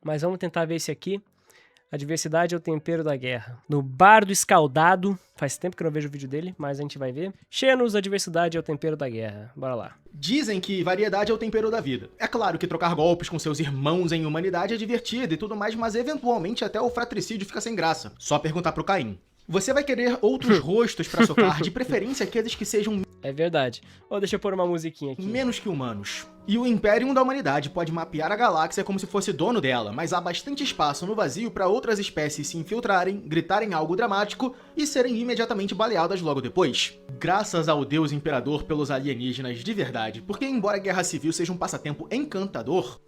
Mas vamos tentar ver esse aqui. A diversidade é o tempero da guerra. No Bardo Escaldado. Faz tempo que eu não vejo o vídeo dele, mas a gente vai ver. Xenos, a diversidade é o tempero da guerra. Bora lá. Dizem que variedade é o tempero da vida. É claro que trocar golpes com seus irmãos em humanidade é divertido e tudo mais, mas eventualmente até o fratricídio fica sem graça. Só perguntar pro Caim. Você vai querer outros rostos pra socar, de preferência aqueles que sejam É verdade. Deixa eu pôr uma musiquinha aqui. menos que humanos. E o Imperium da Humanidade pode mapear a galáxia como se fosse dono dela, mas há bastante espaço no vazio para outras espécies se infiltrarem, gritarem algo dramático e serem imediatamente baleadas logo depois. Graças ao Deus Imperador pelos alienígenas de verdade, porque embora a Guerra Civil seja um passatempo encantador...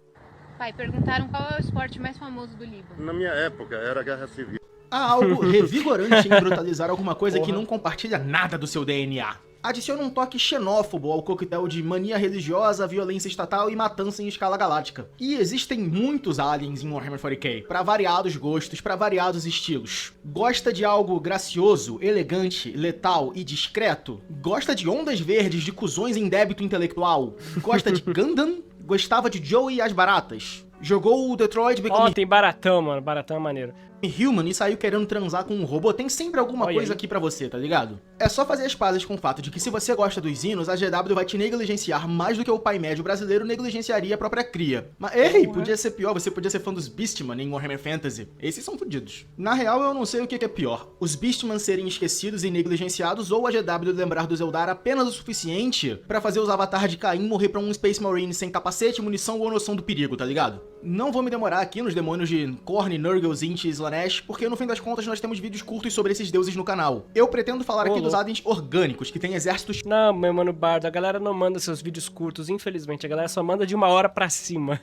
Pai, perguntaram qual é o esporte mais famoso do Líbano. Na minha época, era a Guerra Civil. Há algo revigorante em brutalizar alguma coisa que não compartilha nada do seu DNA. Adiciona um toque xenófobo ao coquetel de mania religiosa, violência estatal e matança em escala galáctica. E existem muitos aliens em Warhammer 40k, para variados gostos, para variados estilos. Gosta de algo gracioso, elegante, letal e discreto? Gosta de ondas verdes de cuzões em débito intelectual? Gosta de Gundam? Gostava de Joey e as Baratas? Jogou o Detroit Become Tem baratão, mano. Baratão é maneiro. Human e saiu querendo transar com um robô, tem sempre alguma coisa aqui pra você, tá ligado? É só fazer as pazes com o fato de que se você gosta dos hinos, a GW vai te negligenciar mais do que o pai médio brasileiro negligenciaria a própria cria. Mas, ei, podia ser pior, você podia ser fã dos Beastmen em Warhammer Fantasy. Esses são fodidos. Na real, eu não sei o que é pior. Os Beastmen serem esquecidos e negligenciados ou a GW lembrar do Eldar apenas o suficiente pra fazer os avatares de Caim morrer pra um Space Marine sem capacete, munição ou noção do perigo, tá ligado? Não vou me demorar aqui nos demônios de Khorne, Nurgle, Tzeentch e Slaanesh, porque no fim das contas nós temos vídeos curtos sobre esses deuses no canal. Eu pretendo falar aqui dos aliens orgânicos, que têm exércitos... Não, meu mano Bardo, a galera não manda seus vídeos curtos, infelizmente. A galera só manda de 1 hora pra cima.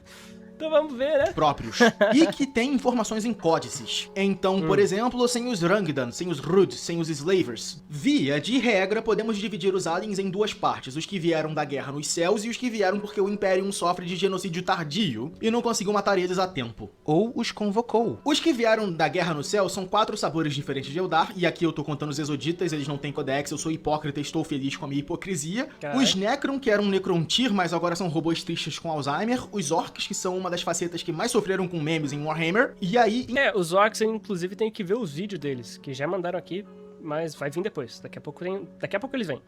Então vamos ver, né? Próprios. E que tem informações em códices. Então, por exemplo, sem os Rangdan, sem os Rud, sem os Slavers. Via de regra, podemos dividir os aliens em duas partes. Os que vieram da guerra nos céus e os que vieram porque o Imperium sofre de genocídio tardio e não conseguiu matar eles a tempo. Ou os convocou. Os que vieram da guerra no céu são 4 sabores diferentes de Eldar, e aqui eu tô contando os Exoditas, eles não têm codex, eu sou hipócrita e estou feliz com a minha hipocrisia. Caralho. Os Necron, que eram Necrontyr, mas agora são robôs tristes com Alzheimer. Os Orcs, que são uma das facetas que mais sofreram com memes em Warhammer. E aí... Os Orcs, eu, inclusive, tenho que ver os vídeos deles, que já mandaram aqui, mas vai vir depois. Daqui a pouco eles vêm.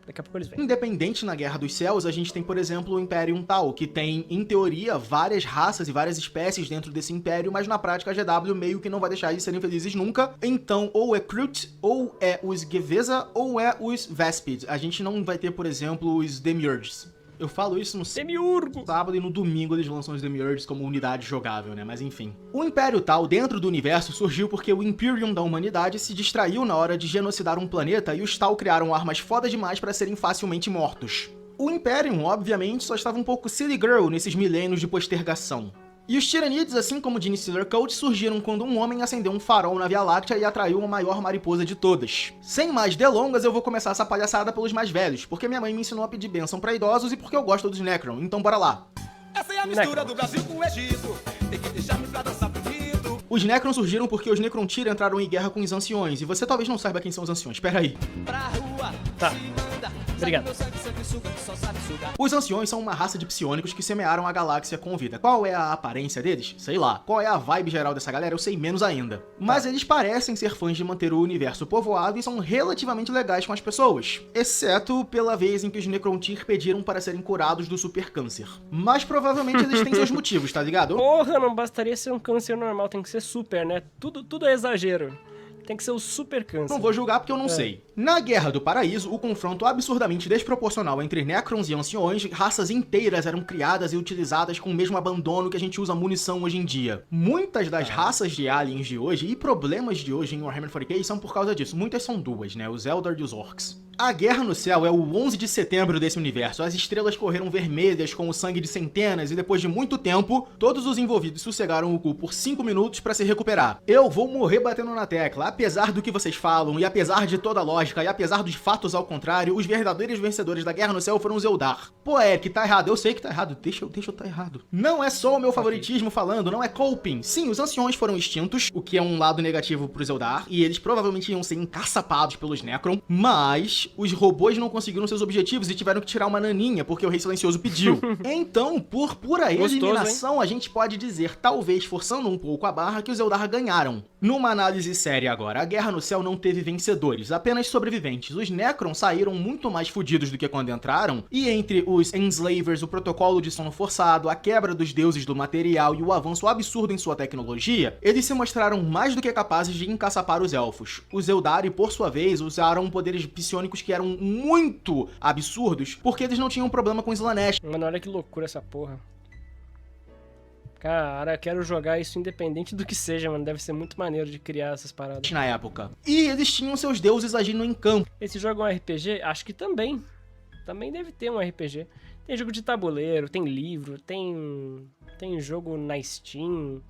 Independente na Guerra dos Céus, a gente tem, por exemplo, o Imperium Tal, que tem, em teoria, várias raças e várias espécies dentro desse império, mas na prática a GW meio que não vai deixar eles serem felizes nunca. Então, ou é Krut, ou é os Geveza, ou é os Vespids. A gente não vai ter, por exemplo, os Demiurges. Eu falo isso no sábado e no domingo eles lançam os Demiurges como unidade jogável, né? Mas enfim. O Império Tal, dentro do universo, surgiu porque o Imperium da humanidade se distraiu na hora de genocidar um planeta e os Tal criaram armas foda demais para serem facilmente mortos. O Imperium, obviamente, só estava um pouco silly girl nesses milênios de postergação. E os Tyranids, assim como o Gene Stealer Code, surgiram quando um homem acendeu um farol na Via Láctea e atraiu a maior mariposa de todas. Sem mais delongas, eu vou começar essa palhaçada pelos mais velhos, porque minha mãe me ensinou a pedir bênção pra idosos e porque eu gosto dos Necron, então bora lá. Essa é a mistura do Brasil com o Egito. Tem que deixar-me pra dançar bonito. Os Necron surgiram porque os Necrontyr entraram em guerra com os Anciões, e você talvez não saiba quem são os Anciões, pera aí. Pra rua, Tá. se manda. Obrigado. Sangue, meu sangue suga, que só sabe sugar. Os Anciões são uma raça de psionicos que semearam a galáxia com vida. Qual é a aparência deles? Sei lá. Qual é a vibe geral dessa galera? Eu sei menos ainda. Mas eles parecem ser fãs de manter o universo povoado e são relativamente legais com as pessoas. Exceto pela vez em que os Necrontyr pediram para serem curados do super câncer. Mas provavelmente eles têm seus motivos, tá ligado? Porra, não bastaria ser um câncer normal, tem que ser super, né? Tudo é exagero. Tem que ser o super câncer. Não vou julgar porque eu não sei. Na Guerra do Paraíso, o confronto absurdamente desproporcional entre Necrons e Anciões, raças inteiras eram criadas e utilizadas com o mesmo abandono que a gente usa munição hoje em dia. Muitas das raças de aliens de hoje e problemas de hoje em Warhammer 40k são por causa disso. Muitas são duas, né? Os Eldar e os Orcs. A Guerra no Céu é o 11 de setembro desse universo. As estrelas correram vermelhas com o sangue de centenas e depois de muito tempo, todos os envolvidos sossegaram o cu por 5 minutos pra se recuperar. Eu vou morrer batendo na tecla. Apesar do que vocês falam, e apesar de toda a lógica, e apesar dos fatos ao contrário, os verdadeiros vencedores da Guerra no Céu foram os Eldar. Pô, Eric, tá errado. Eu sei que tá errado. Deixa eu tá errado. Não é só o meu favoritismo falando, não é coping. Sim, os Anciões foram extintos, o que é um lado negativo pros Eldar, e eles provavelmente iam ser encaçapados pelos Necron, mas mas os robôs não conseguiram seus objetivos e tiveram que tirar uma naninha, porque o Rei Silencioso pediu. Então, por pura eliminação, a gente pode dizer, talvez forçando um pouco a barra, que os Eldar ganharam. Numa análise séria agora, a Guerra no Céu não teve vencedores, apenas sobreviventes. Os Necrons saíram muito mais fodidos do que quando entraram, e entre os Enslavers, o protocolo de sono forçado, a quebra dos deuses do material e o avanço absurdo em sua tecnologia, eles se mostraram mais do que capazes de encaçapar os Elfos. Os Eldari, por sua vez, usaram poderes psionicos que eram muito absurdos, porque eles não tinham problema com Slaanesh. Mano, olha que loucura essa porra. Cara, quero jogar isso independente do que seja, mano. Deve ser muito maneiro de criar essas paradas. Na época. E eles tinham seus deuses agindo em campo. Esse jogo é um RPG? Acho que também. Também deve ter um RPG. Tem jogo de tabuleiro, tem livro, tem jogo na Steam.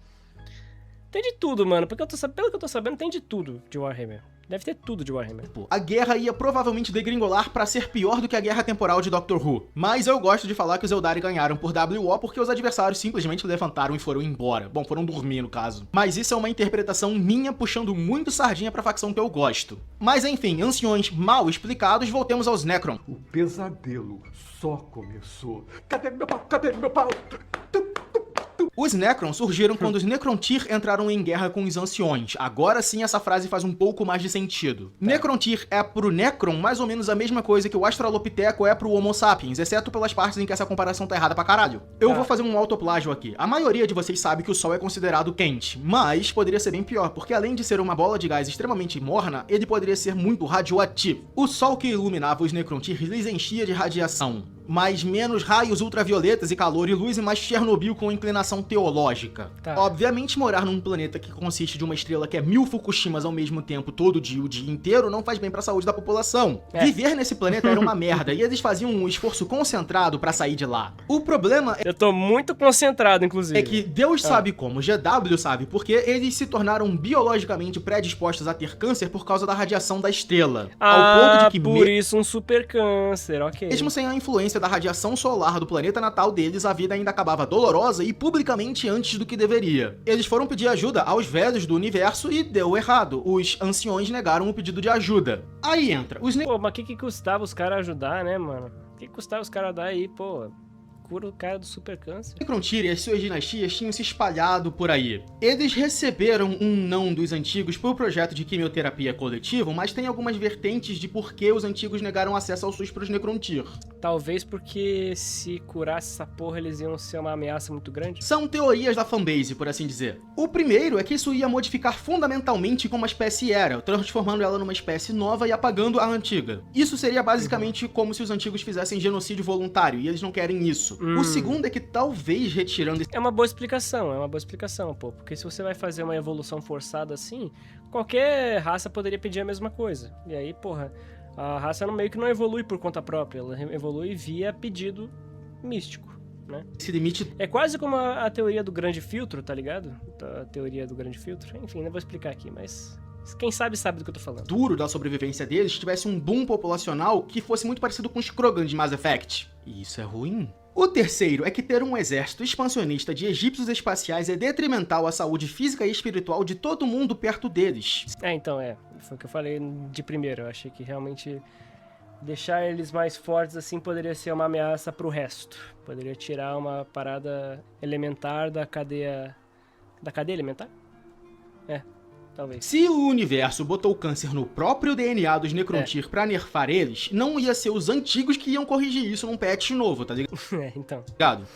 Tem de tudo, mano. Porque pelo que eu tô sabendo, tem de tudo de Warhammer. Deve ter tudo de Warhammer. A guerra ia provavelmente degringolar pra ser pior do que a guerra temporal de Doctor Who. Mas eu gosto de falar que os Eldari ganharam por WO porque os adversários simplesmente levantaram e foram embora. Bom, foram dormir no caso. Mas isso é uma interpretação minha puxando muito sardinha pra facção que eu gosto. Mas enfim, anciões mal explicados, voltemos aos Necron. O pesadelo só começou. Cadê meu pau? Cadê meu pau? Os Necron surgiram quando os Necrontyr entraram em guerra com os Anciões. Agora sim essa frase faz um pouco mais de sentido. Necrontyr é pro Necron mais ou menos a mesma coisa que o Australopiteco é pro Homo sapiens, exceto pelas partes em que essa comparação tá errada pra caralho. Eu vou fazer um autoplágio aqui. A maioria de vocês sabe que o Sol é considerado quente, mas poderia ser bem pior, porque além de ser uma bola de gás extremamente morna, ele poderia ser muito radioativo. O Sol que iluminava os Necrontyr lhes enchia de radiação, mas menos raios ultravioletas e calor e luz, e mais Chernobyl com inclinação teológica. Obviamente, morar num planeta que consiste de uma estrela que é 1000 Fukushimas ao mesmo tempo, todo dia, o dia inteiro, não faz bem pra saúde da população. Viver nesse planeta era uma merda, e eles faziam um esforço concentrado pra sair de lá. O problema Eu tô muito concentrado, inclusive. é que Deus sabe como, GW sabe porque eles se tornaram biologicamente predispostos a ter câncer por causa da radiação da estrela. Ao ponto de que por isso um super câncer, ok. mesmo sem a influência da radiação solar do planeta natal deles, a vida ainda acabava dolorosa e publicamente antes do que deveria. Eles foram pedir ajuda aos velhos do universo e deu errado. Os anciões negaram o pedido de ajuda. Aí entra os Pô, mas que custava os caras ajudar, né, mano? O que custava os caras dar aí, pô? Cura o cara do super câncer. Necrontyr e as suas dinastias tinham se espalhado por aí. Eles receberam um não dos antigos por projeto de quimioterapia coletivo, mas tem algumas vertentes de por que os antigos negaram acesso ao SUS pros Necrontyr. Talvez porque se curasse essa porra, eles iam ser uma ameaça muito grande. São teorias da fanbase, por assim dizer. O primeiro é que isso ia modificar fundamentalmente como a espécie era, transformando ela numa espécie nova e apagando a antiga. Isso seria basicamente como se os antigos fizessem genocídio voluntário, e eles não querem isso. O segundo é que talvez retirando... É uma boa explicação, pô. Porque se você vai fazer uma evolução forçada assim, qualquer raça poderia pedir a mesma coisa. E aí, porra, a raça meio que não evolui por conta própria, ela evolui via pedido místico, né? Esse limite É quase como a teoria do grande filtro, tá ligado? A teoria do grande filtro. Enfim, não vou explicar aqui, mas... quem sabe do que eu tô falando. duro da sobrevivência deles tivesse um boom populacional que fosse muito parecido com os Krogan de Mass Effect. E isso é ruim. O terceiro é que ter um exército expansionista de egípcios espaciais é detrimental à saúde física e espiritual de todo mundo perto deles. Então, foi o que eu falei de primeiro. Eu achei que realmente deixar eles mais fortes assim poderia ser uma ameaça pro resto. Poderia tirar uma parada elementar da cadeia... Da cadeia alimentar? Talvez. Se o universo botou o câncer no próprio DNA dos Necrontyr pra nerfar eles, não ia ser os antigos que iam corrigir isso num patch novo, tá ligado? Então.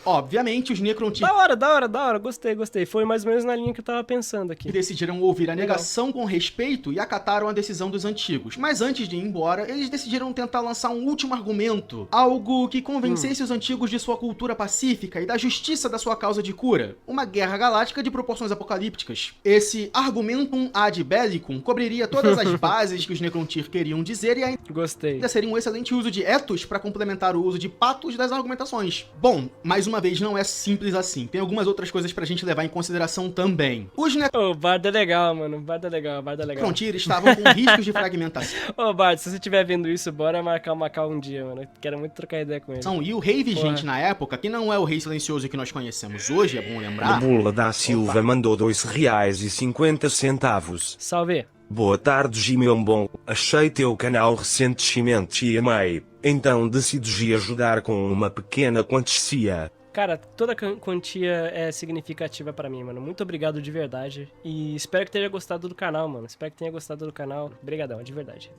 Obviamente, os Necrontyr Da hora, gostei. Foi mais ou menos na linha que eu tava pensando aqui. decidiram ouvir a negação com respeito e acataram a decisão dos antigos. Mas antes de ir embora, eles decidiram tentar lançar um último argumento. Algo que convencesse os antigos de sua cultura pacífica e da justiça da sua causa de cura. Uma guerra galáctica de proporções apocalípticas. Esse argumentum ad bellicum cobriria todas as bases que os Necrontyr queriam dizer e ainda Gostei. seria um excelente uso de ethos para complementar o uso de patos das argumentações. Bom, mais uma vez, não é simples assim. Tem algumas outras coisas pra gente levar em consideração também. Os Ô, Bardo é legal, mano. Bardo é legal. Necrontyr estavam com riscos de fragmentação Ô, Bardo, se você estiver vendo isso, bora marcar uma call um dia, mano. Quero muito trocar ideia com ele. e o rei vigente na época, que não é o rei silencioso que nós conhecemos hoje, é bom lembrar. Bula da Silva mandou R$2,50. Salve. Boa tarde, Gimeombom. Achei teu canal recentemente e amei. Então decidi ajudar com uma pequena quantia. Cara, toda quantia é significativa pra mim, mano. Muito obrigado de verdade. E espero que tenha gostado do canal, mano. Espero que tenha gostado do canal. Obrigadão, de verdade.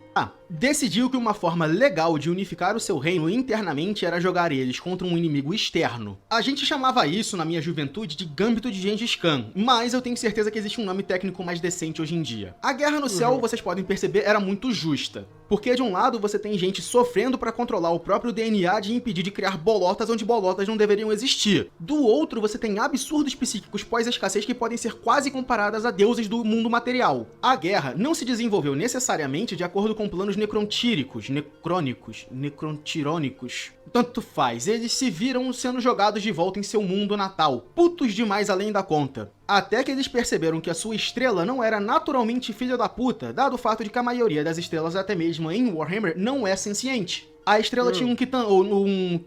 Decidiu que uma forma legal de unificar o seu reino internamente era jogar eles contra um inimigo externo. A gente chamava isso, na minha juventude, de Gambito de Gengis Khan, mas eu tenho certeza que existe um nome técnico mais decente hoje em dia. A Guerra no Céu, vocês podem perceber, era muito justa. Porque de um lado você tem gente sofrendo pra controlar o próprio DNA de impedir de criar bolotas onde bolotas não deveriam existir. Do outro, você tem absurdos psíquicos pós-escassez que podem ser quase comparadas a deuses do mundo material. A guerra não se desenvolveu necessariamente de acordo com planos necrontirônicos. Tanto faz, eles se viram sendo jogados de volta em seu mundo natal, putos demais além da conta. Até que eles perceberam que a sua estrela não era naturalmente filha da puta, dado o fato de que a maioria das estrelas, até mesmo em Warhammer, não é senciente. A estrela tinha um Kitan, ou um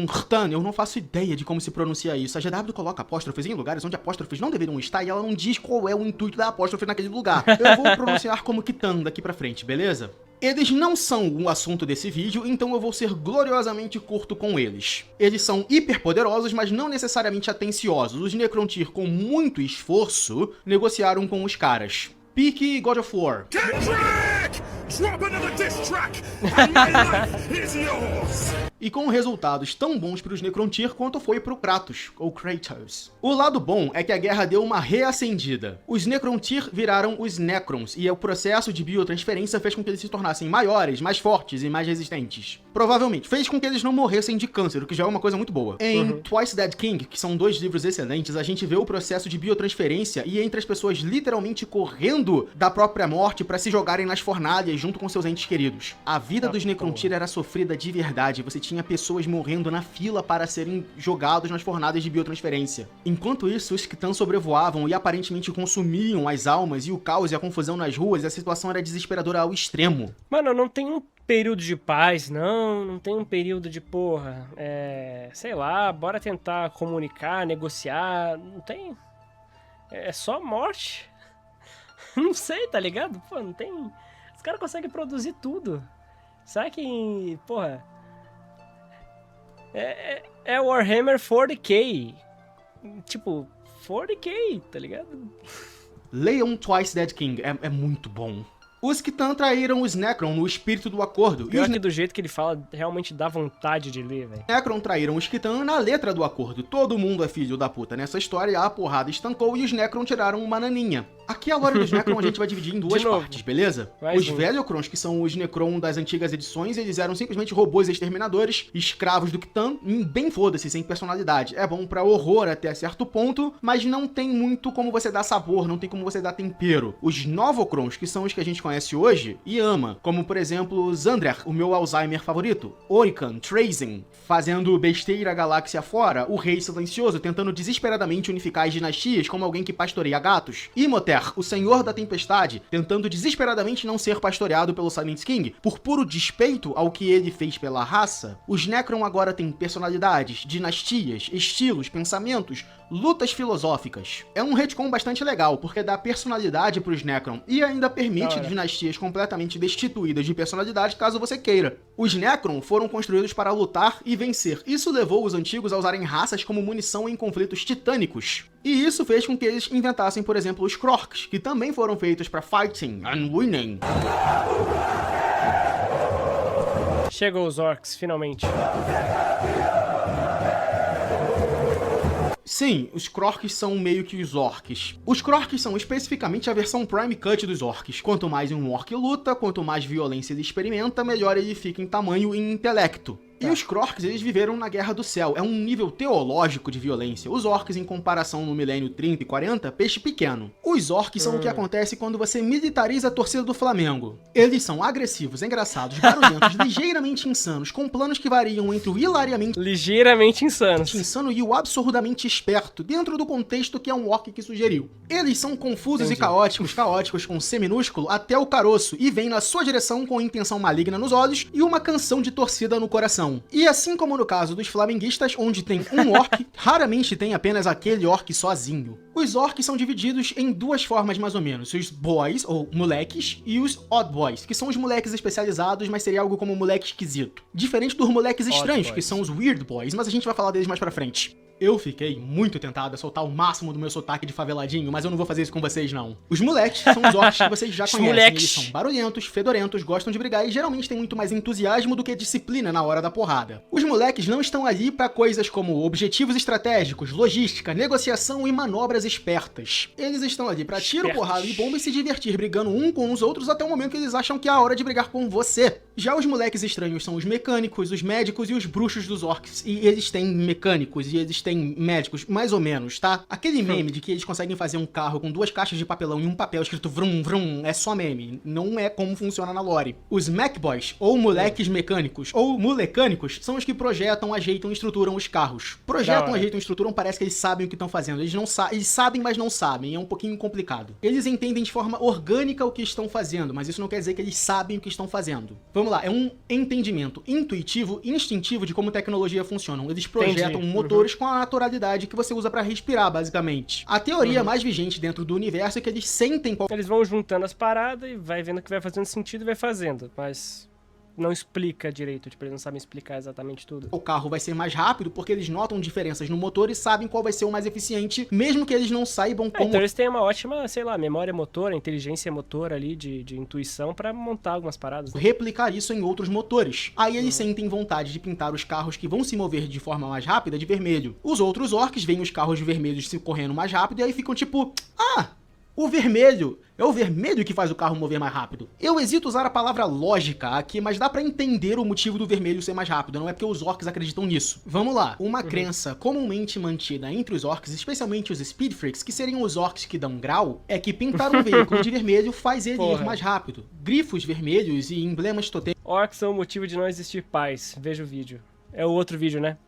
Rtan, eu não faço ideia de como se pronuncia isso. A GW coloca apóstrofes em lugares onde apóstrofes não deveriam estar e ela não diz qual é o intuito da apóstrofe naquele lugar. Eu vou pronunciar como Kitan daqui pra frente, beleza? Eles não são o assunto desse vídeo, então eu vou ser gloriosamente curto com eles. Eles são hiperpoderosos, mas não necessariamente atenciosos. Os Necrontyr, com muito esforço, negociaram com os caras. Pique God of War. Drop another diss track, and my life is yours! E com resultados tão bons para os Necrontyr quanto foi para o Kratos, ou Kratos. O lado bom é que a guerra deu uma reacendida. Os Necrontyr viraram os Necrons, e o processo de biotransferência fez com que eles se tornassem maiores, mais fortes e mais resistentes. Provavelmente, fez com que eles não morressem de câncer, o que já é uma coisa muito boa. Em Twice Dead King, que são 2 livros excelentes, a gente vê o processo de biotransferência e entre as pessoas literalmente correndo da própria morte para se jogarem nas fornalhas junto com seus entes queridos. A vida dos Necrontyr era sofrida de verdade, você tinha pessoas morrendo na fila para serem jogados nas fornadas de biotransferência. Enquanto isso, os Khitan sobrevoavam e aparentemente consumiam as almas e o caos e a confusão nas ruas, e a situação era desesperadora ao extremo. Mano, não tem um período de paz, não tem um período de porra, sei lá, bora tentar comunicar, negociar, não tem, é só morte. Não sei, tá ligado? Pô, não tem, os caras conseguem produzir tudo. Será que, porra, é Warhammer 40k, tipo, 40k, tá ligado? Leiam Twice Dead King, é muito bom. Os Khitan traíram os Necron no espírito do acordo. Pior que do jeito que ele fala, realmente dá vontade de ler, velho. Necron traíram os Khitan na letra do acordo. Todo mundo é filho da puta nessa história, a porrada estancou e os Necron tiraram uma naninha. Aqui a lore dos Necron a gente vai dividir em 2 partes, beleza? Os Velocrons, que são os Necron das antigas edições, eles eram simplesmente robôs exterminadores, escravos do Khitan, bem foda-se, sem personalidade. É bom pra horror até certo ponto, mas não tem muito como você dar sabor, não tem como você dar tempero. Os Novocrons, que são os que a gente conhece hoje e ama, como por exemplo Xandrer, o meu Alzheimer favorito, Orican, Trazyn, fazendo besteira galáxia fora, o Rei Silencioso tentando desesperadamente unificar as dinastias como alguém que pastoreia gatos, Imhotep, o Senhor da Tempestade, tentando desesperadamente não ser pastoreado pelo Silent King, por puro despeito ao que ele fez pela raça. Os Necron agora têm personalidades, dinastias, estilos, pensamentos, lutas filosóficas. É um retcon bastante legal, porque dá personalidade pros Necron e ainda permite dinastias completamente destituídas de personalidade caso você queira. Os Necron foram construídos para lutar e vencer. Isso levou os antigos a usarem raças como munição em conflitos titânicos. E isso fez com que eles inventassem, por exemplo, os Krorks, que também foram feitos para fighting and winning. Chegou os Orcs, finalmente. Sim, os Krorks são meio que os Orcs. Os Krorks são especificamente a versão Prime Cut dos Orcs. Quanto mais um Orc luta, quanto mais violência ele experimenta, melhor ele fica em tamanho e em intelecto. E os Krorks, eles viveram na Guerra do Céu. É um nível teológico de violência. Os Orcs, em comparação no milênio 30 e 40, peixe pequeno. Os Orcs são o que acontece quando você militariza a torcida do Flamengo. Eles são agressivos, engraçados, barulhentos, ligeiramente insanos, com planos que variam entre o hilariamente insano e o absurdamente esperto, dentro do contexto que é um Orc que sugeriu. Eles são confusos e caóticos com C minúsculo até o caroço, e vêm na sua direção com intenção maligna nos olhos e uma canção de torcida no coração. interação. E assim como no caso dos flamenguistas, onde tem um orc, raramente tem apenas aquele orc sozinho. Os orcs são divididos em duas formas mais ou menos, os boys, ou moleques, e os odd boys, que são os moleques especializados, mas seria algo como um moleque esquisito. Diferente dos moleques estranhos, que são os weird boys, mas a gente vai falar deles mais pra frente. Eu fiquei muito tentado a soltar o máximo do meu sotaque de faveladinho, mas eu não vou fazer isso com vocês, não. Os moleques são os orcs que vocês já conhecem. Eles são barulhentos, fedorentos, gostam de brigar e geralmente têm muito mais entusiasmo do que disciplina na hora da porrada. Os moleques não estão ali pra coisas como objetivos estratégicos, logística, negociação e manobras espertas. Eles estão ali pra tiro, porrada e bomba e se divertir brigando um com os outros até o momento que eles acham que é a hora de brigar com você. Já os moleques estranhos são os mecânicos, os médicos e os bruxos dos orcs. E eles têm mecânicos e eles têm médicos, mais ou menos, tá? Aquele meme de que eles conseguem fazer um carro com 2 caixas de papelão e um papel escrito vrum vrum é só meme. Não é como funciona na lore. Os Macboys, ou moleques mecânicos, ou molecânicos, são os que projetam, ajeitam e estruturam os carros. Projetam, ajeitam e estruturam, parece que eles sabem o que estão fazendo. Eles sabem, mas não sabem. É um pouquinho complicado. Eles entendem de forma orgânica o que estão fazendo, mas isso não quer dizer que eles sabem o que estão fazendo. Vamos lá, é um entendimento intuitivo, instintivo de como tecnologia funciona. Eles projetam motores com a naturalidade que você usa pra respirar, basicamente. A teoria mais vigente dentro do universo é que eles sentem qual... Eles vão juntando as paradas e vai vendo que vai fazendo sentido e vai fazendo, mas não explica direito, tipo, eles não sabem explicar exatamente tudo. O carro vai ser mais rápido porque eles notam diferenças no motor e sabem qual vai ser o mais eficiente, mesmo que eles não saibam como... Então eles têm uma ótima, sei lá, memória motora, inteligência motora ali, de intuição pra montar algumas paradas. Né? Replicar isso em outros motores. Aí eles sentem vontade de pintar os carros que vão se mover de forma mais rápida de vermelho. Os outros orcs veem os carros vermelhos se correndo mais rápido e aí ficam tipo... Ah! O vermelho! É o vermelho que faz o carro mover mais rápido. Eu hesito usar a palavra lógica aqui, mas dá pra entender o motivo do vermelho ser mais rápido, não é porque os orcs acreditam nisso. Vamos lá, uma crença comumente mantida entre os orcs, especialmente os Speed Freaks, que seriam os orcs que dão grau, é que pintar um veículo de vermelho faz ele ir mais rápido. Grifos vermelhos e emblemas totêmicos... Orcs são o motivo de não existir paz. Veja o vídeo. É o outro vídeo, né?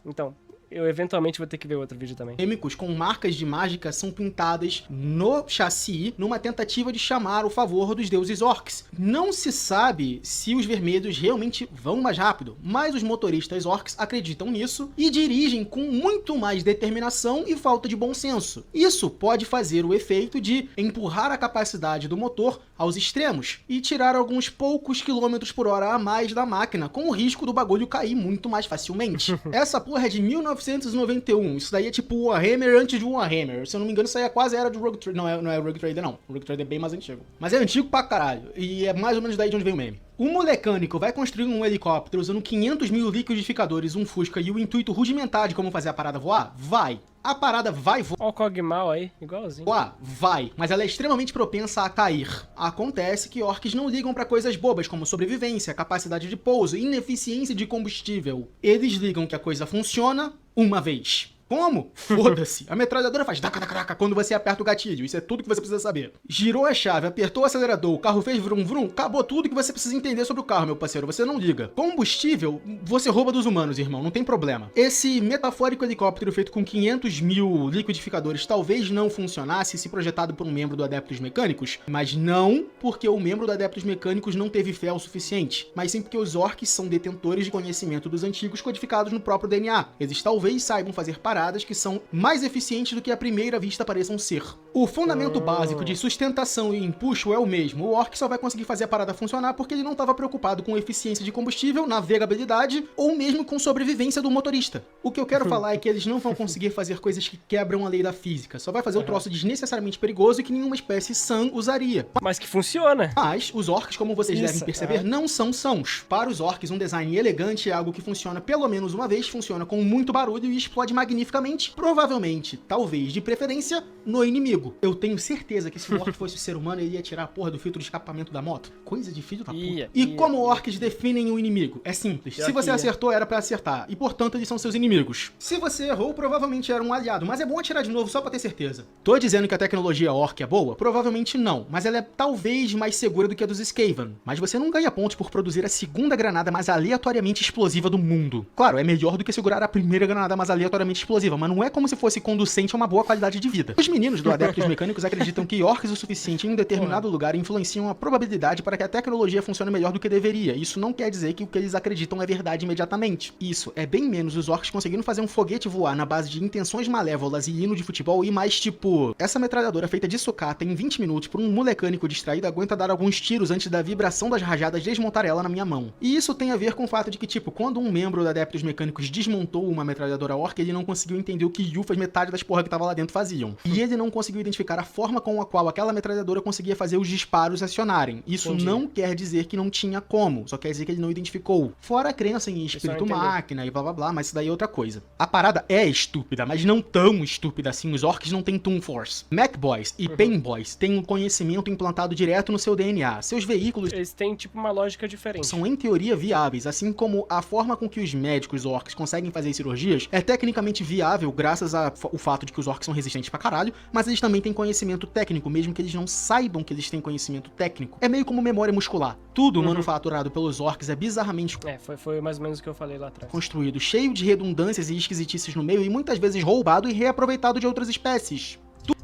Então... Eu eventualmente vou ter que ver outro vídeo também. Com marcas de mágica são pintadas no chassi numa tentativa de chamar o favor dos deuses orcs. Não se sabe se os vermelhos realmente vão mais rápido, mas os motoristas orcs acreditam nisso e dirigem com muito mais determinação e falta de bom senso. Isso pode fazer o efeito de empurrar a capacidade do motor aos extremos e tirar alguns poucos quilômetros por hora a mais da máquina, com o risco do bagulho cair muito mais facilmente. Essa porra é de 1991, isso daí é tipo Warhammer antes de Warhammer. Se eu não me engano, isso aí é quase a era do Rogue Trader. Não é Rogue Trader, não. O Rogue Trader é bem mais antigo. Mas é antigo pra caralho. E é mais ou menos daí de onde vem o meme. O molecânico vai construir um helicóptero usando 500 mil liquidificadores, um Fusca e o intuito rudimentar de como fazer a parada voar? Vai. A parada vai voar. Olha o Cogmal aí, igualzinho. Vai, mas ela é extremamente propensa a cair. Acontece que orcs não ligam pra coisas bobas como sobrevivência, capacidade de pouso, ineficiência de combustível. Eles ligam que a coisa funciona uma vez. Como? Foda-se. A metralhadora faz daca quando você aperta o gatilho. Isso é tudo que você precisa saber. Girou a chave, apertou o acelerador, o carro fez vrum vrum, acabou tudo que você precisa entender sobre o carro, meu parceiro. Você não liga. Combustível, você rouba dos humanos, irmão. Não tem problema. Esse metafórico helicóptero feito com 500 mil liquidificadores talvez não funcionasse se projetado por um membro do Adeptos Mecânicos, mas não porque o membro do Adeptos Mecânicos não teve fé o suficiente, mas sim porque os orcs são detentores de conhecimento dos antigos codificados no próprio DNA. Eles talvez saibam fazer paradas que são mais eficientes do que à primeira vista pareçam ser. O fundamento básico de sustentação e empuxo é o mesmo. O orc só vai conseguir fazer a parada funcionar porque ele não estava preocupado com eficiência de combustível, navegabilidade ou mesmo com sobrevivência do motorista. O que eu quero falar é que eles não vão conseguir fazer coisas que quebram a lei da física. Só vai fazer o troço desnecessariamente perigoso e que nenhuma espécie sã usaria. Mas que funciona. Mas os orcs, como vocês devem perceber, não são sãos. Para os orcs, um design elegante é algo que funciona pelo menos uma vez, funciona com muito barulho e explode magnificamente, provavelmente, talvez, de preferência, no inimigo. Eu tenho certeza que se o orc fosse o ser humano, ele ia tirar a porra do filtro de escapamento da moto. Coisa de filho da puta. E como orcs definem o inimigo? É simples. Se você acertou, era pra acertar. E, portanto, eles são seus inimigos. Se você errou, provavelmente era um aliado. Mas é bom atirar de novo só pra ter certeza. Tô dizendo que a tecnologia orc é boa? Provavelmente não. Mas ela é talvez mais segura do que a dos Skaven. Mas você não ganha pontos por produzir a segunda granada mais aleatoriamente explosiva do mundo. Claro, é melhor do que segurar a primeira granada mais aleatoriamente explosiva, mas não é como se fosse conducente a uma boa qualidade de vida. Os meninos do Adeptos adeptos mecânicos acreditam que orcs o suficiente em um determinado lugar influenciam a probabilidade para que a tecnologia funcione melhor do que deveria. Isso não quer dizer que o que eles acreditam é verdade imediatamente. Isso é bem menos os orcs conseguindo fazer um foguete voar na base de intenções malévolas e hino de futebol e mais tipo... Essa metralhadora feita de sucata em 20 minutos por um molecânico distraído aguenta dar alguns tiros antes da vibração das rajadas desmontar ela na minha mão. E isso tem a ver com o fato de que, tipo, quando um membro da Adeptos Mecânicos desmontou uma metralhadora orc, ele não conseguiu entender o que UFAs metade das porra que tava lá dentro faziam. E ele não conseguiu identificar a forma com a qual aquela metralhadora conseguia fazer os disparos acionarem. Isso não quer dizer que não tinha como, só quer dizer que ele não identificou. Fora a crença em espírito máquina e blá blá blá, mas isso daí é outra coisa. A parada é estúpida, mas não tão estúpida assim. Os orcs não têm Toon Force. Mech Boys e Pain Boys têm um conhecimento implantado direto no seu DNA. Seus veículos... Eles têm, tipo, uma lógica diferente. São, em teoria, viáveis, assim como a forma com que os médicos orcs conseguem fazer cirurgias é tecnicamente viável graças ao fato de que os orcs são resistentes pra caralho, mas eles também têm conhecimento técnico, mesmo que eles não saibam que eles têm conhecimento técnico. É meio como memória muscular. Tudo manufaturado pelos orcs é bizarramente foi mais ou menos o que eu falei lá atrás. construído, cheio de redundâncias e esquisitices no meio e muitas vezes roubado e reaproveitado de outras espécies.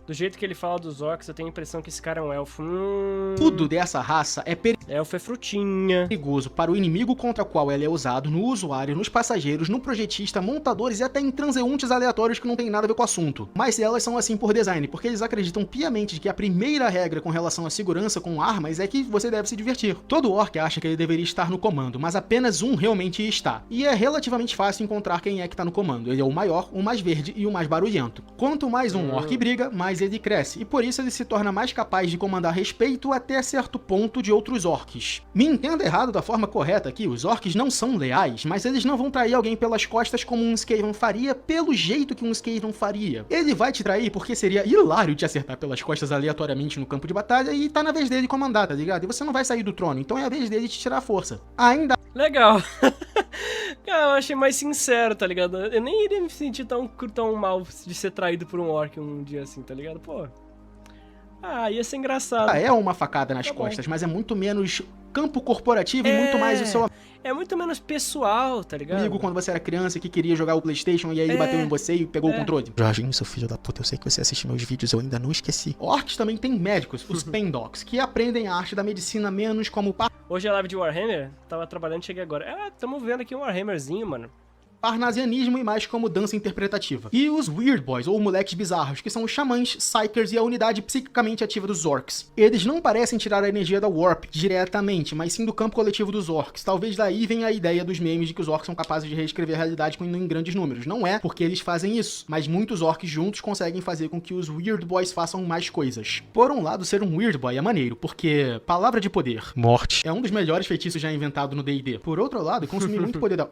Do jeito que ele fala dos orcs, eu tenho a impressão que esse cara é um elfo. Tudo dessa raça é Elfo é frutinha. perigoso para o inimigo contra o qual ela é usado, no usuário, nos passageiros, no projetista, montadores e até em transeuntes aleatórios que não tem nada a ver com o assunto. Mas elas são assim por design, porque eles acreditam piamente de que a primeira regra com relação à segurança com armas é que você deve se divertir. Todo orc acha que ele deveria estar no comando, mas apenas um realmente está. E é relativamente fácil encontrar quem é que tá no comando. Ele é o maior, o mais verde e o mais barulhento. Quanto mais um orc briga, mais ele cresce, e por isso ele se torna mais capaz de comandar respeito até certo ponto de outros orcs. Me entenda errado da forma correta aqui, os orcs não são leais, mas eles não vão trair alguém pelas costas como um Skaven faria, pelo jeito que um Skaven faria. Ele vai te trair porque seria hilário te acertar pelas costas aleatoriamente no campo de batalha e tá na vez dele comandar, tá ligado? E você não vai sair do trono, então é a vez dele te tirar a força. Ainda... Legal. Cara, eu achei mais sincero, tá ligado? Eu nem iria me sentir tão mal de ser traído por um orc um dia assim, tá ligado? Pô. Ia ser engraçado. É uma facada nas costas, mas é muito menos campo corporativo e muito mais o seu É muito menos pessoal, tá ligado? amigo quando você era criança que queria jogar o PlayStation e aí ele bateu em você e pegou o controle. Jorginho, seu filho da puta, eu sei que você assiste meus vídeos, eu ainda não esqueci. Orcs também tem médicos, os Pain Dogs, que aprendem a arte da medicina menos como Hoje é live de Warhammer, tava trabalhando, cheguei agora. Tamo vendo aqui um Warhammerzinho, mano. parnasianismo e mais como dança interpretativa. E os Weird Boys, ou moleques bizarros, que são os xamãs, psychers e a unidade psiquicamente ativa dos orcs. Eles não parecem tirar a energia da Warp diretamente, mas sim do campo coletivo dos orcs. Talvez daí venha a ideia dos memes de que os orcs são capazes de reescrever a realidade em grandes números. Não é porque eles fazem isso, mas muitos orcs juntos conseguem fazer com que os Weird Boys façam mais coisas. Por um lado, ser um Weird Boy é maneiro, porque palavra de poder, morte, é um dos melhores feitiços já inventado no D&D. Por outro lado, consumir muito poder da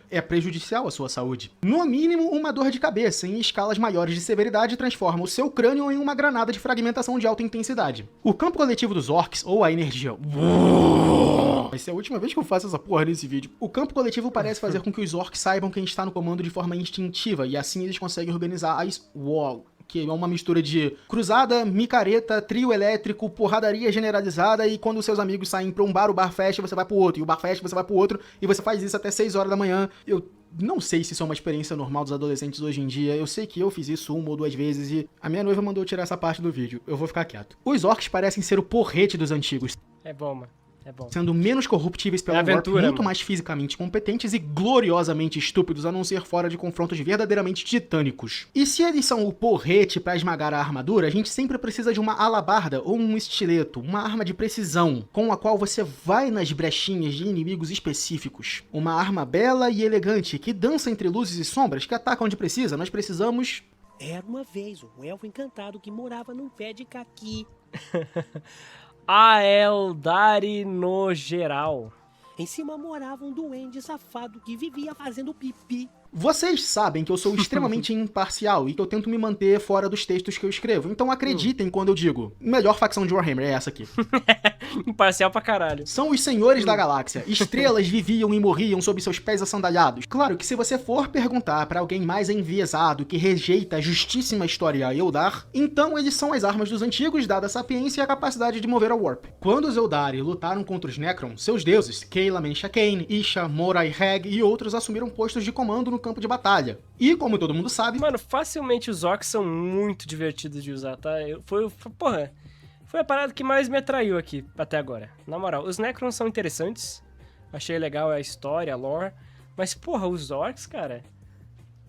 é prejudicial à sua saúde. No mínimo, uma dor de cabeça em escalas maiores de severidade transforma o seu crânio em uma granada de fragmentação de alta intensidade. O campo coletivo dos orcs, ou a energia... Essa é a última vez que eu faço essa porra nesse vídeo. O campo coletivo parece fazer com que os orcs saibam quem está no comando de forma instintiva, e assim eles conseguem organizar as wall, que é uma mistura de cruzada, micareta, trio elétrico, porradaria generalizada, e quando os seus amigos saem pra um bar, o bar fecha, você vai pro outro, e o bar fecha, você vai pro outro, e você faz isso até 6 horas da manhã. Eu não sei se isso é uma experiência normal dos adolescentes hoje em dia, eu sei que eu fiz isso 1 ou 2 vezes, e a minha noiva mandou tirar essa parte do vídeo, eu vou ficar quieto. Os orcs parecem ser o porrete dos antigos. É bom, mano. É bom. Sendo menos corruptíveis pela Warp, muito mais fisicamente competentes e gloriosamente estúpidos, a não ser fora de confrontos verdadeiramente titânicos. E se eles são o porrete pra esmagar a armadura, a gente sempre precisa de uma alabarda ou um estileto, uma arma de precisão, com a qual você vai nas brechinhas de inimigos específicos. Uma arma bela e elegante, que dança entre luzes e sombras, que ataca onde precisa. Nós precisamos... Era uma vez um elfo encantado que morava num pé de caqui. A Eldari no geral. Em cima morava um duende safado que vivia fazendo pipi. Vocês sabem que eu sou extremamente imparcial e que eu tento me manter fora dos textos que eu escrevo, então acreditem quando eu digo melhor facção de Warhammer é essa aqui. Imparcial pra caralho. São os senhores da galáxia. Estrelas viviam e morriam sob seus pés assandalhados. Claro que se você for perguntar pra alguém mais enviesado que rejeita a justíssima história Eldar, então eles são as armas dos antigos, dada a sapiência e a capacidade de mover a Warp. Quando os Eldari lutaram contra os Necron, seus deuses, Kayla Menshakain, Isha, Morai Heg e outros assumiram postos de comando no campo de batalha. E como todo mundo sabe... Mano, facilmente os orcs são muito divertidos de usar, tá? Porra, foi a parada que mais me atraiu aqui até agora. Na moral, os Necrons são interessantes. Achei legal a história, a lore. Mas, porra, os orcs, cara...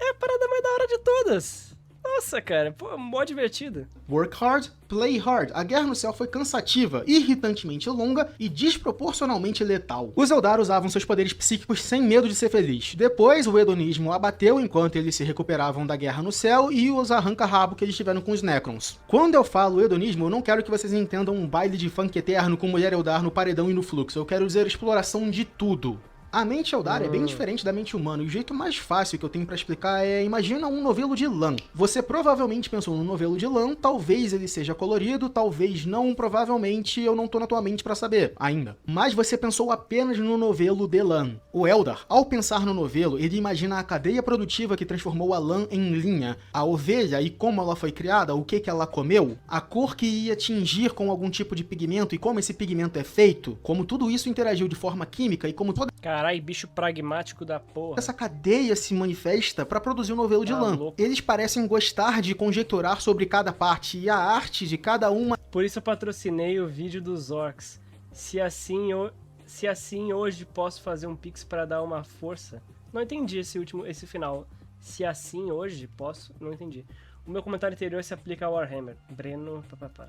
é a parada mais da hora de todas. Nossa, cara, pô, mó divertido. Work hard, play hard. A Guerra no Céu foi cansativa, irritantemente longa e desproporcionalmente letal. Os Eldar usavam seus poderes psíquicos sem medo de ser feliz. Depois, o hedonismo abateu enquanto eles se recuperavam da Guerra no Céu e os arranca-rabo que eles tiveram com os Necrons. Quando eu falo hedonismo, eu não quero que vocês entendam um baile de funk eterno com mulher Eldar no paredão e no fluxo. Eu quero dizer exploração de tudo. A mente Eldar é bem diferente da mente humana, e o jeito mais fácil que eu tenho pra explicar é: imagina um novelo de lã. Você provavelmente pensou num novelo de lã, talvez ele seja colorido, talvez não, provavelmente eu não tô na tua mente pra saber, ainda. Mas você pensou apenas no novelo de lã. O Eldar, ao pensar no novelo, ele imagina a cadeia produtiva que transformou a lã em linha, a ovelha e como ela foi criada, o que ela comeu, a cor que ia tingir com algum tipo de pigmento e como esse pigmento é feito, como tudo isso interagiu de forma química e como toda... Carai, bicho pragmático da porra. essa cadeia se manifesta para produzir um novelo de lã. Louco. Eles parecem gostar de conjecturar sobre cada parte e a arte de cada uma. Por isso eu patrocinei o vídeo dos orcs. Se assim hoje posso fazer um pix pra dar uma força. Não entendi esse final. Se assim hoje posso, não entendi. O meu comentário anterior se aplica ao Warhammer. Breno, papapá.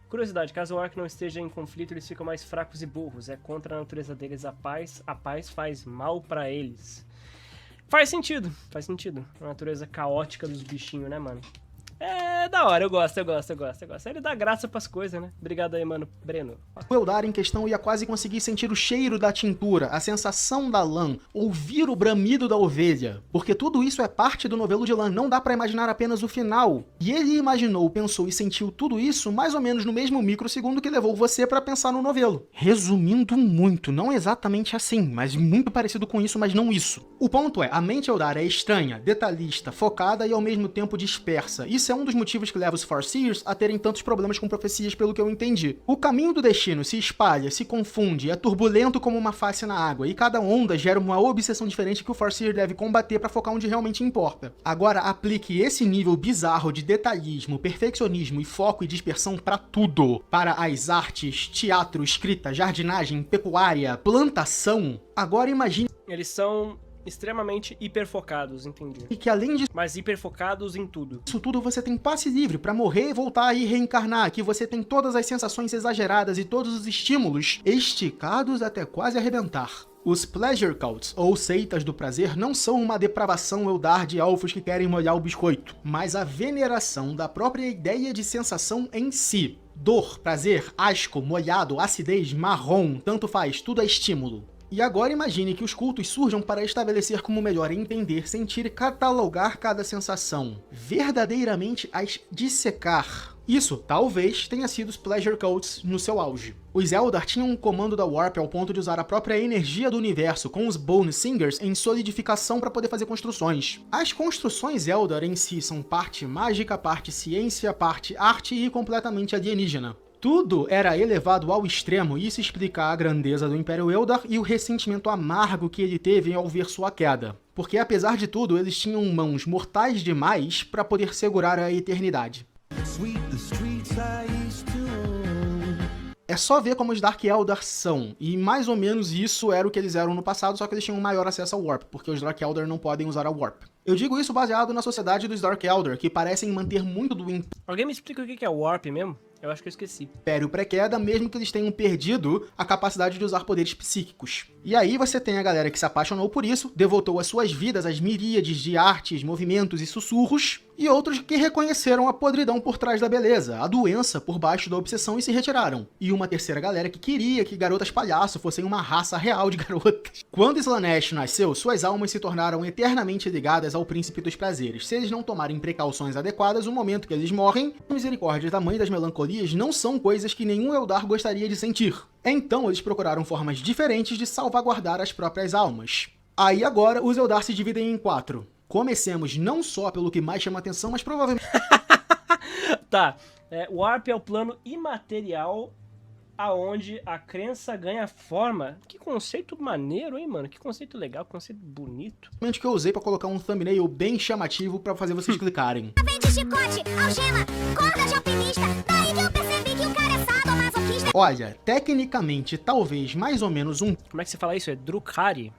Curiosidade, caso o orc não esteja em conflito, eles ficam mais fracos e burros. É contra a natureza deles a paz faz mal pra eles. Faz sentido. A natureza caótica dos bichinhos, né, mano? É da hora, eu gosto. Ele dá graça pras coisas, né? Obrigado aí, mano. Breno. O Eldar em questão ia quase conseguir sentir o cheiro da tintura, a sensação da lã, ouvir o bramido da ovelha, porque tudo isso é parte do novelo de lã, não dá pra imaginar apenas o final. E ele imaginou, pensou e sentiu tudo isso mais ou menos no mesmo microsegundo que levou você pra pensar no novelo. Resumindo muito, não exatamente assim, mas muito parecido com isso, mas não isso. O ponto é, a mente Eldar é estranha, detalhista, focada e ao mesmo tempo dispersa. Isso é um dos motivos que leva os Farseers a terem tantos problemas com profecias, pelo que eu entendi. O caminho do destino se espalha, se confunde, é turbulento como uma face na água, e cada onda gera uma obsessão diferente que o Farseer deve combater para focar onde realmente importa. Agora, aplique esse nível bizarro de detalhismo, perfeccionismo e foco e dispersão para tudo. Para as artes, teatro, escrita, jardinagem, pecuária, plantação. Agora imagine... Eles são extremamente hiperfocados, entendi. E que além disso, mas hiperfocados em tudo. Isso tudo você tem passe livre pra morrer, voltar e reencarnar, que você tem todas as sensações exageradas e todos os estímulos esticados até quase arrebentar. Os Pleasure Cults, ou seitas do prazer, não são uma depravação Eldar de elfos que querem molhar o biscoito, mas a veneração da própria ideia de sensação em si. Dor, prazer, asco, molhado, acidez, marrom, tanto faz, tudo é estímulo. E agora imagine que os cultos surjam para estabelecer como melhor entender, sentir e catalogar cada sensação. Verdadeiramente as dissecar. Isso, talvez, tenha sido os Pleasure Cults no seu auge. Os Eldar tinham um comando da Warp ao ponto de usar a própria energia do universo, com os Bone Singers em solidificação para poder fazer construções. As construções Eldar em si são parte mágica, parte ciência, parte arte e completamente alienígena. Tudo era elevado ao extremo e isso explica a grandeza do Império Eldar e o ressentimento amargo que ele teve ao ver sua queda. Porque apesar de tudo, eles tinham mãos mortais demais para poder segurar a eternidade. É só ver como os Dark Eldar são, e mais ou menos isso era o que eles eram no passado, só que eles tinham um maior acesso ao Warp, porque os Dark Eldar não podem usar a Warp. Eu digo isso baseado na sociedade dos Dark Eldar, que parecem manter muito do Alguém me explica o que é Warp mesmo? Eu acho que eu esqueci. Império pré-queda, mesmo que eles tenham perdido a capacidade de usar poderes psíquicos. E aí você tem a galera que se apaixonou por isso, devotou as suas vidas às miríades de artes, movimentos e sussurros, e outros que reconheceram a podridão por trás da beleza, a doença por baixo da obsessão e se retiraram. E uma terceira galera que queria que garotas palhaço fossem uma raça real de garotas. Quando Slaanesh nasceu, suas almas se tornaram eternamente ligadas ao príncipe dos prazeres. Se eles não tomarem precauções adequadas, no momento que eles morrem, a misericórdia da mãe das melancolias teorias não são coisas que nenhum Eldar gostaria de sentir. Então eles procuraram formas diferentes de salvaguardar as próprias almas. Aí agora os Eldar se dividem em 4. Comecemos não só pelo que mais chama atenção, mas provavelmente... Tá, o Warp é o plano imaterial aonde a crença ganha forma. Que conceito maneiro, hein, mano? Que conceito legal, que conceito bonito. que eu usei pra colocar um thumbnail bem chamativo pra fazer vocês clicarem. Vem de chicote, algema, corda de alpinista, daí que eu percebi que o cara é sadomasoquista. Olha, tecnicamente, talvez mais ou menos um Como é que você fala isso? É Drukhari?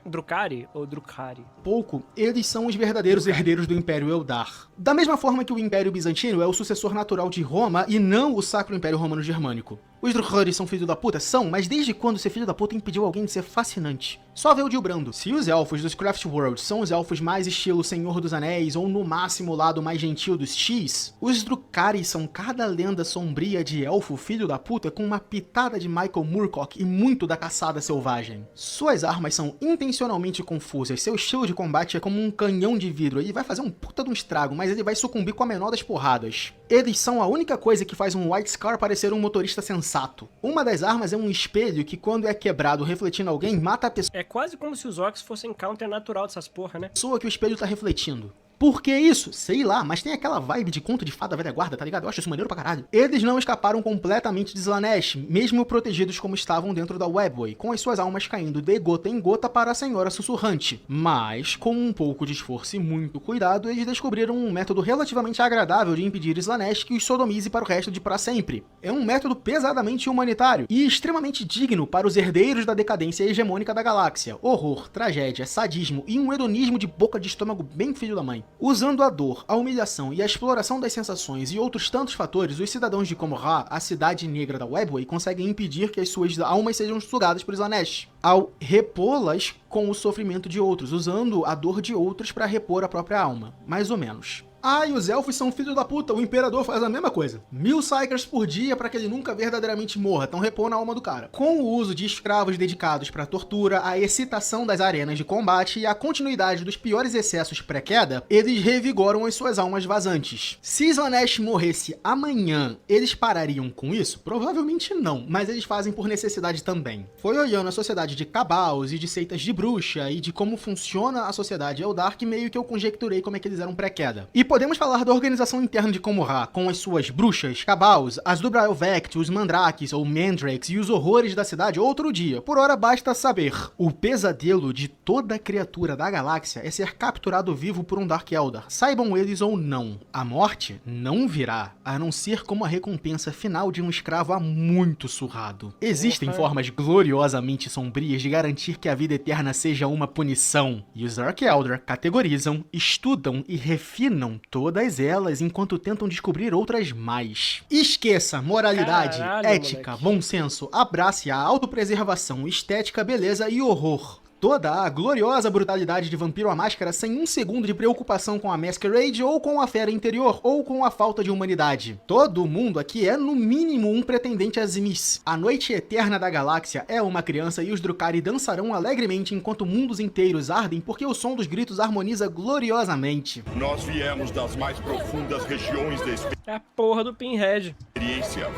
Drukhari ou Drukhari? pouco, eles são os verdadeiros herdeiros do Império Eldar. Da mesma forma que o Império Bizantino é o sucessor natural de Roma e não o Sacro Império Romano-Germânico. Os Drukhari são filhos da puta? São, mas desde quando ser filho da puta impediu alguém de ser fascinante? Só vê o Dilbrando. Se os elfos dos Craft World são os elfos mais estilo Senhor dos Anéis ou no máximo o lado mais gentil dos X, os Drukhari são cada lenda sombria de elfo filho da puta com uma pitada de Michael Moorcock e muito da caçada selvagem. Suas armas são intencionalmente confusas, seu estilo de combate é como um canhão de vidro, ele vai fazer um puta de um estrago, mas ele vai sucumbir com a menor das porradas. Eles são a única coisa que faz um White Scar parecer um motorista sensato. Uma das armas é um espelho que, quando é quebrado refletindo alguém, mata a pessoa É quase como se os orcs fossem counter natural dessas porra, né? que o espelho tá refletindo. Por que isso? Sei lá, mas tem aquela vibe de conto de fada velha guarda, tá ligado? Eu acho isso maneiro pra caralho. Eles não escaparam completamente de Slaanesh, mesmo protegidos como estavam dentro da Webway, com as suas almas caindo de gota em gota para a Senhora Sussurrante. Mas, com um pouco de esforço e muito cuidado, eles descobriram um método relativamente agradável de impedir Slaanesh que os sodomize para o resto de pra sempre. É um método pesadamente humanitário e extremamente digno para os herdeiros da decadência hegemônica da galáxia. Horror, tragédia, sadismo e um hedonismo de boca de estômago bem filho da mãe. Usando a dor, a humilhação e a exploração das sensações e outros tantos fatores, os cidadãos de Komohar, a cidade negra da Webway, conseguem impedir que as suas almas sejam sugadas por Slaanesh, ao repô-las com o sofrimento de outros, usando a dor de outros para repor a própria alma, mais ou menos. Ah, e os elfos são filhos da puta, o imperador faz a mesma coisa. 1000 Psykers por dia para que ele nunca verdadeiramente morra, tão repondo a alma do cara. Com o uso de escravos dedicados para tortura, a excitação das arenas de combate e a continuidade dos piores excessos pré-queda, eles revigoram as suas almas vazantes. Se Slaanesh morresse amanhã, eles parariam com isso? Provavelmente não, mas eles fazem por necessidade também. Foi olhando a sociedade de Cabaos e de seitas de bruxa e de como funciona a sociedade Eldar que meio que eu conjecturei como é que eles eram pré-queda. E podemos falar da organização interna de Komohar, com as suas bruxas, Cabaos, as Dubraelvect, os Mandrakes ou Mandrakes e os horrores da cidade outro dia. Por hora basta saber. O pesadelo de toda criatura da galáxia é ser capturado vivo por um Dark Eldar, saibam eles ou não. A morte não virá, a não ser como a recompensa final de um escravo há muito surrado. Existem formas gloriosamente sombrias de garantir que a vida eterna seja uma punição, e os Dark Eldar categorizam, estudam e refinam todas elas enquanto tentam descobrir outras mais. Esqueça moralidade, Caralho, ética, moleque. bom senso, abrace a autopreservação, estética, beleza e horror. Toda a gloriosa brutalidade de Vampiro à Máscara sem um segundo de preocupação com a Masquerade ou com a fera interior ou com a falta de humanidade. Todo mundo aqui é no mínimo um pretendente a Zmis. A noite eterna da galáxia é uma criança e os Drukhari dançarão alegremente enquanto mundos inteiros ardem porque o som dos gritos harmoniza gloriosamente. Nós viemos das mais profundas regiões da É a porra do Pinhead. experiência.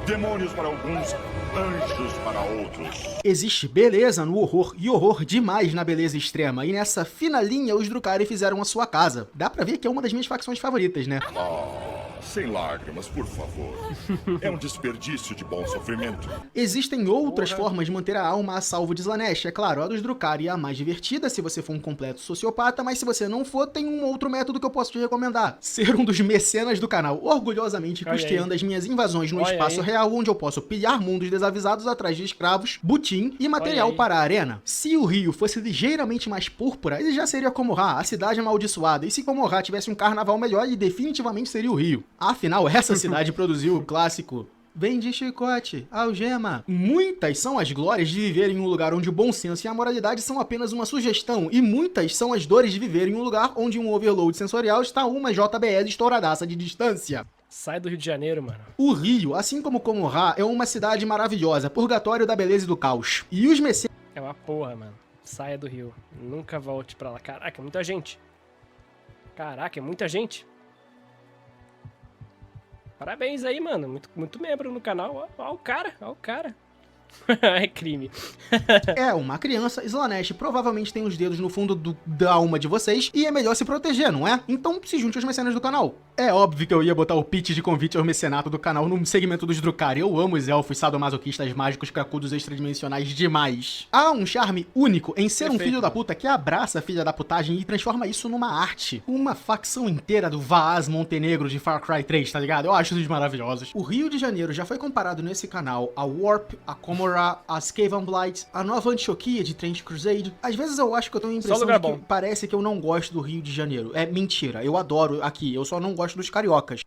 Demônios para alguns, anjos para outros. Existe beleza no horror e horror demais na beleza extrema, e nessa fina linha os Drukhari fizeram a sua casa. Dá pra ver que é uma das minhas facções favoritas, né? Sem lágrimas, por favor. É um desperdício de bom sofrimento. Existem outras formas de manter a alma a salvo de Slaanesh, é claro, a dos Drukhari é a mais divertida se você for um completo sociopata, mas se você não for, tem um outro método que eu posso te recomendar. Ser um dos mecenas do canal, orgulhosamente Olha custeando aí. as minhas invasões no Olha espaço aí. real, onde eu posso pilhar mundos desavisados atrás de escravos, butim e material aí. para a arena. Se o rio fosse ligeiramente mais púrpura, ele já seria Komohar, a cidade amaldiçoada, e se Komohar tivesse um carnaval melhor, ele definitivamente seria o rio. Afinal, essa cidade produziu o clássico vem de chicote, algema. Muitas são as glórias de viver em um lugar onde o bom senso e a moralidade são apenas uma sugestão, e muitas são as dores de viver em um lugar onde um overload sensorial está a uma JBL estouradaça de distância. Sai do Rio de Janeiro, mano. O Rio, assim como Komohar, é uma cidade maravilhosa, purgatório da beleza e do caos. E os mecenas É uma porra, mano. Saia do Rio. Nunca volte pra lá. Caraca, é muita gente. Caraca, é muita gente. Parabéns aí, mano. Muito membro no canal. Ó o cara, ó o cara. É crime. É uma criança, Slanesh provavelmente tem os dedos no fundo da alma de vocês e é melhor se proteger, não é? Então se junte aos mecenas do canal. É óbvio que eu ia botar o pitch de convite ao mecenato do canal no segmento dos Drukhari. Eu amo os elfos sadomasoquistas mágicos cracudos extradimensionais demais. Há um charme único em ser um filho da puta que abraça a filha da putagem e transforma isso numa arte. Uma facção inteira do Vaaz Montenegro de Far Cry 3, tá ligado? Eu acho eles maravilhosos. O Rio de Janeiro já foi comparado nesse canal a Warp, a Comorra, a Skaven Blight, a Nova Antioquia de Trent Crusade. Às vezes eu acho que eu tenho a impressão de que parece que eu não gosto do Rio de Janeiro. É mentira, eu adoro aqui, eu só não gosto dos cariocas.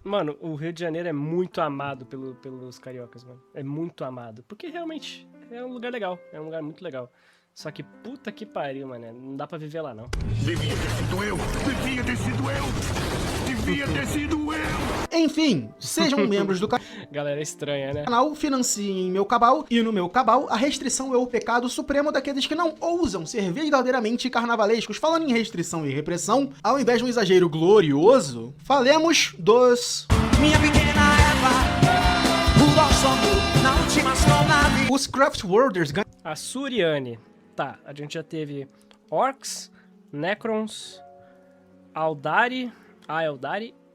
Mano, o Rio de Janeiro é muito amado pelos cariocas, mano. É muito amado. Porque realmente é um lugar legal, é um lugar muito legal. Só que puta que pariu, mano. Não dá pra viver lá, não. Devia ter sido eu! Devia ter sido eu! Devia ter sido eu! Enfim, sejam membros do canal. Galera estranha, né? Financiem meu cabal, e no meu cabal, a restrição é o pecado supremo daqueles que não ousam ser verdadeiramente carnavalescos. Falando em restrição e repressão, ao invés de um exagero glorioso, falemos dos... Minha pequena Eva, o nosso amor na última sonata. Os Craftworlders ganham... A Suriane. Tá, a gente já teve Orcs, Necrons, Aeldari,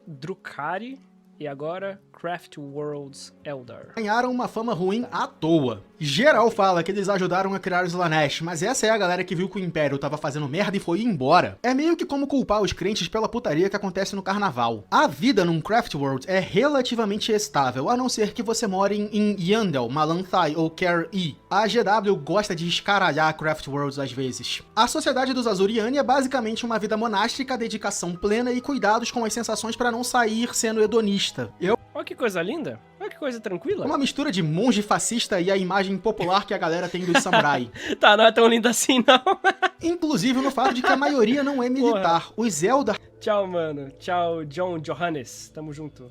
Drukhari e agora Craftworlds Eldar. Ganharam uma fama ruim à toa. Geral fala que eles ajudaram a criar Slanesh, mas essa é a galera que viu que o Império tava fazendo merda e foi embora. É meio que como culpar os crentes pela putaria que acontece no carnaval. A vida num Craftworld é relativamente estável, a não ser que você more em Yandel, Malanthai ou Care-E. A GW gosta de escaralhar Craftworlds às vezes. A sociedade dos Azuriani é basicamente uma vida monástica, dedicação plena e cuidados com as sensações para não sair sendo hedonista. Olha que coisa linda, olha que coisa tranquila. Uma mistura de monge fascista e a imagem popular que a galera tem dos samurai. Tá, não é tão linda assim, não. Inclusive no fato de que a maioria não é militar. Porra. Os Eldar... Tchau, mano. Tchau, John Johannes. Tamo junto.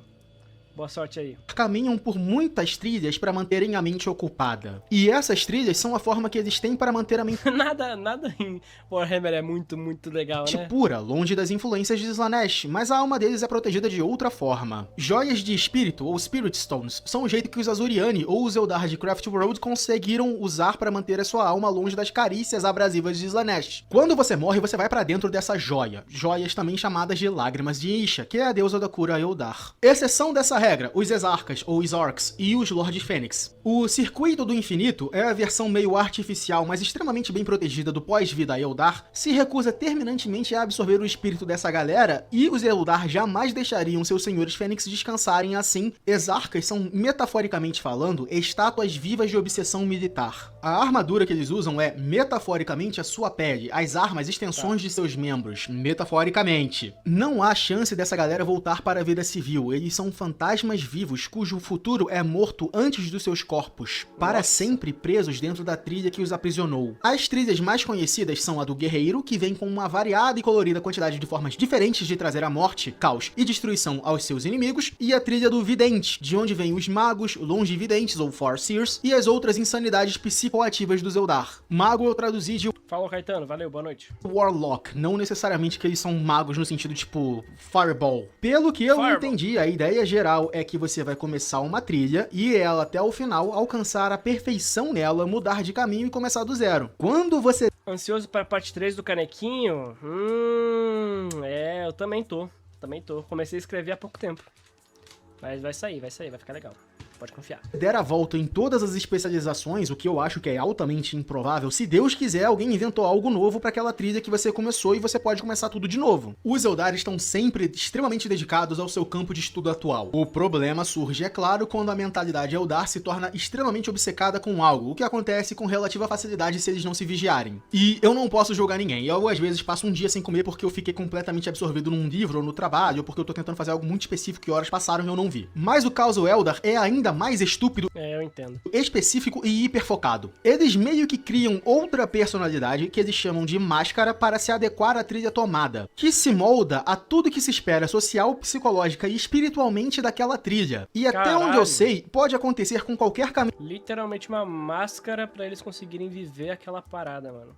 Boa sorte aí. Caminham por muitas trilhas para manterem a mente ocupada. E essas trilhas são a forma que eles têm para manter a mente... nada em Warhammer é muito legal, né? Pura, longe das influências de Slanesh, mas a alma deles é protegida de outra forma. Joias de espírito, ou Spirit Stones, são o jeito que os Azuriani ou os Eldar de Craftworld conseguiram usar para manter a sua alma longe das carícias abrasivas de Slanesh. Quando você morre, você vai para dentro dessa joia. Joias também chamadas de Lágrimas de Isha, que é a deusa da cura Eldar. Exceção dessa regra, os Exarcas, ou os Orcs, e os Lord Fênix. O Circuito do Infinito é a versão meio artificial, mas extremamente bem protegida do pós-vida Eldar, se recusa terminantemente a absorver o espírito dessa galera, e os Eldar jamais deixariam seus senhores Fênix descansarem assim. Exarcas são, metaforicamente falando, estátuas vivas de obsessão militar. A armadura que eles usam é, metaforicamente, a sua pele, as armas, extensões de seus membros, metaforicamente. Não há chance dessa galera voltar para a vida civil, eles são fantasmas vivos cujo futuro é morto antes dos seus corpos, para sempre presos dentro da trilha que os aprisionou. As trilhas mais conhecidas são a do Guerreiro, que vem com uma variada e colorida quantidade de formas diferentes de trazer a morte, caos e destruição aos seus inimigos, e a trilha do Vidente, de onde vêm os magos, longevidentes ou Farseers, e as outras insanidades psicoativas dos Eldar. Mago eu traduzi de... Falou, Caetano, valeu, boa noite. Warlock, não necessariamente que eles são magos no sentido tipo Fireball. Pelo que eu entendi, a ideia geral é que você vai começar uma trilha e ela até o final alcançar a perfeição nela, mudar de caminho e começar do zero. Quando você... Ansioso para a parte 3 do Canequinho? Eu também tô. Comecei a escrever há pouco tempo. Mas vai sair, vai ficar legal. Pode confiar. Der a volta em todas as especializações, o que eu acho que é altamente improvável, se Deus quiser, alguém inventou algo novo para aquela trilha que você começou e você pode começar tudo de novo. Os Eldar estão sempre extremamente dedicados ao seu campo de estudo atual. O problema surge, é claro, quando a mentalidade Eldar se torna extremamente obcecada com algo, o que acontece com relativa facilidade se eles não se vigiarem. E eu não posso julgar ninguém, eu às vezes passo um dia sem comer porque eu fiquei completamente absorvido num livro ou no trabalho, ou porque eu tô tentando fazer algo muito específico e horas passaram e eu não vi. Mas o caos Eldar é ainda mais estúpido, eu entendo, específico e hiperfocado. Eles meio que criam outra personalidade que eles chamam de máscara para se adequar à trilha tomada, que se molda a tudo que se espera social, psicológica e espiritualmente daquela trilha. E até onde eu sei, pode acontecer com qualquer caminho. Literalmente uma máscara para eles conseguirem viver aquela parada, mano.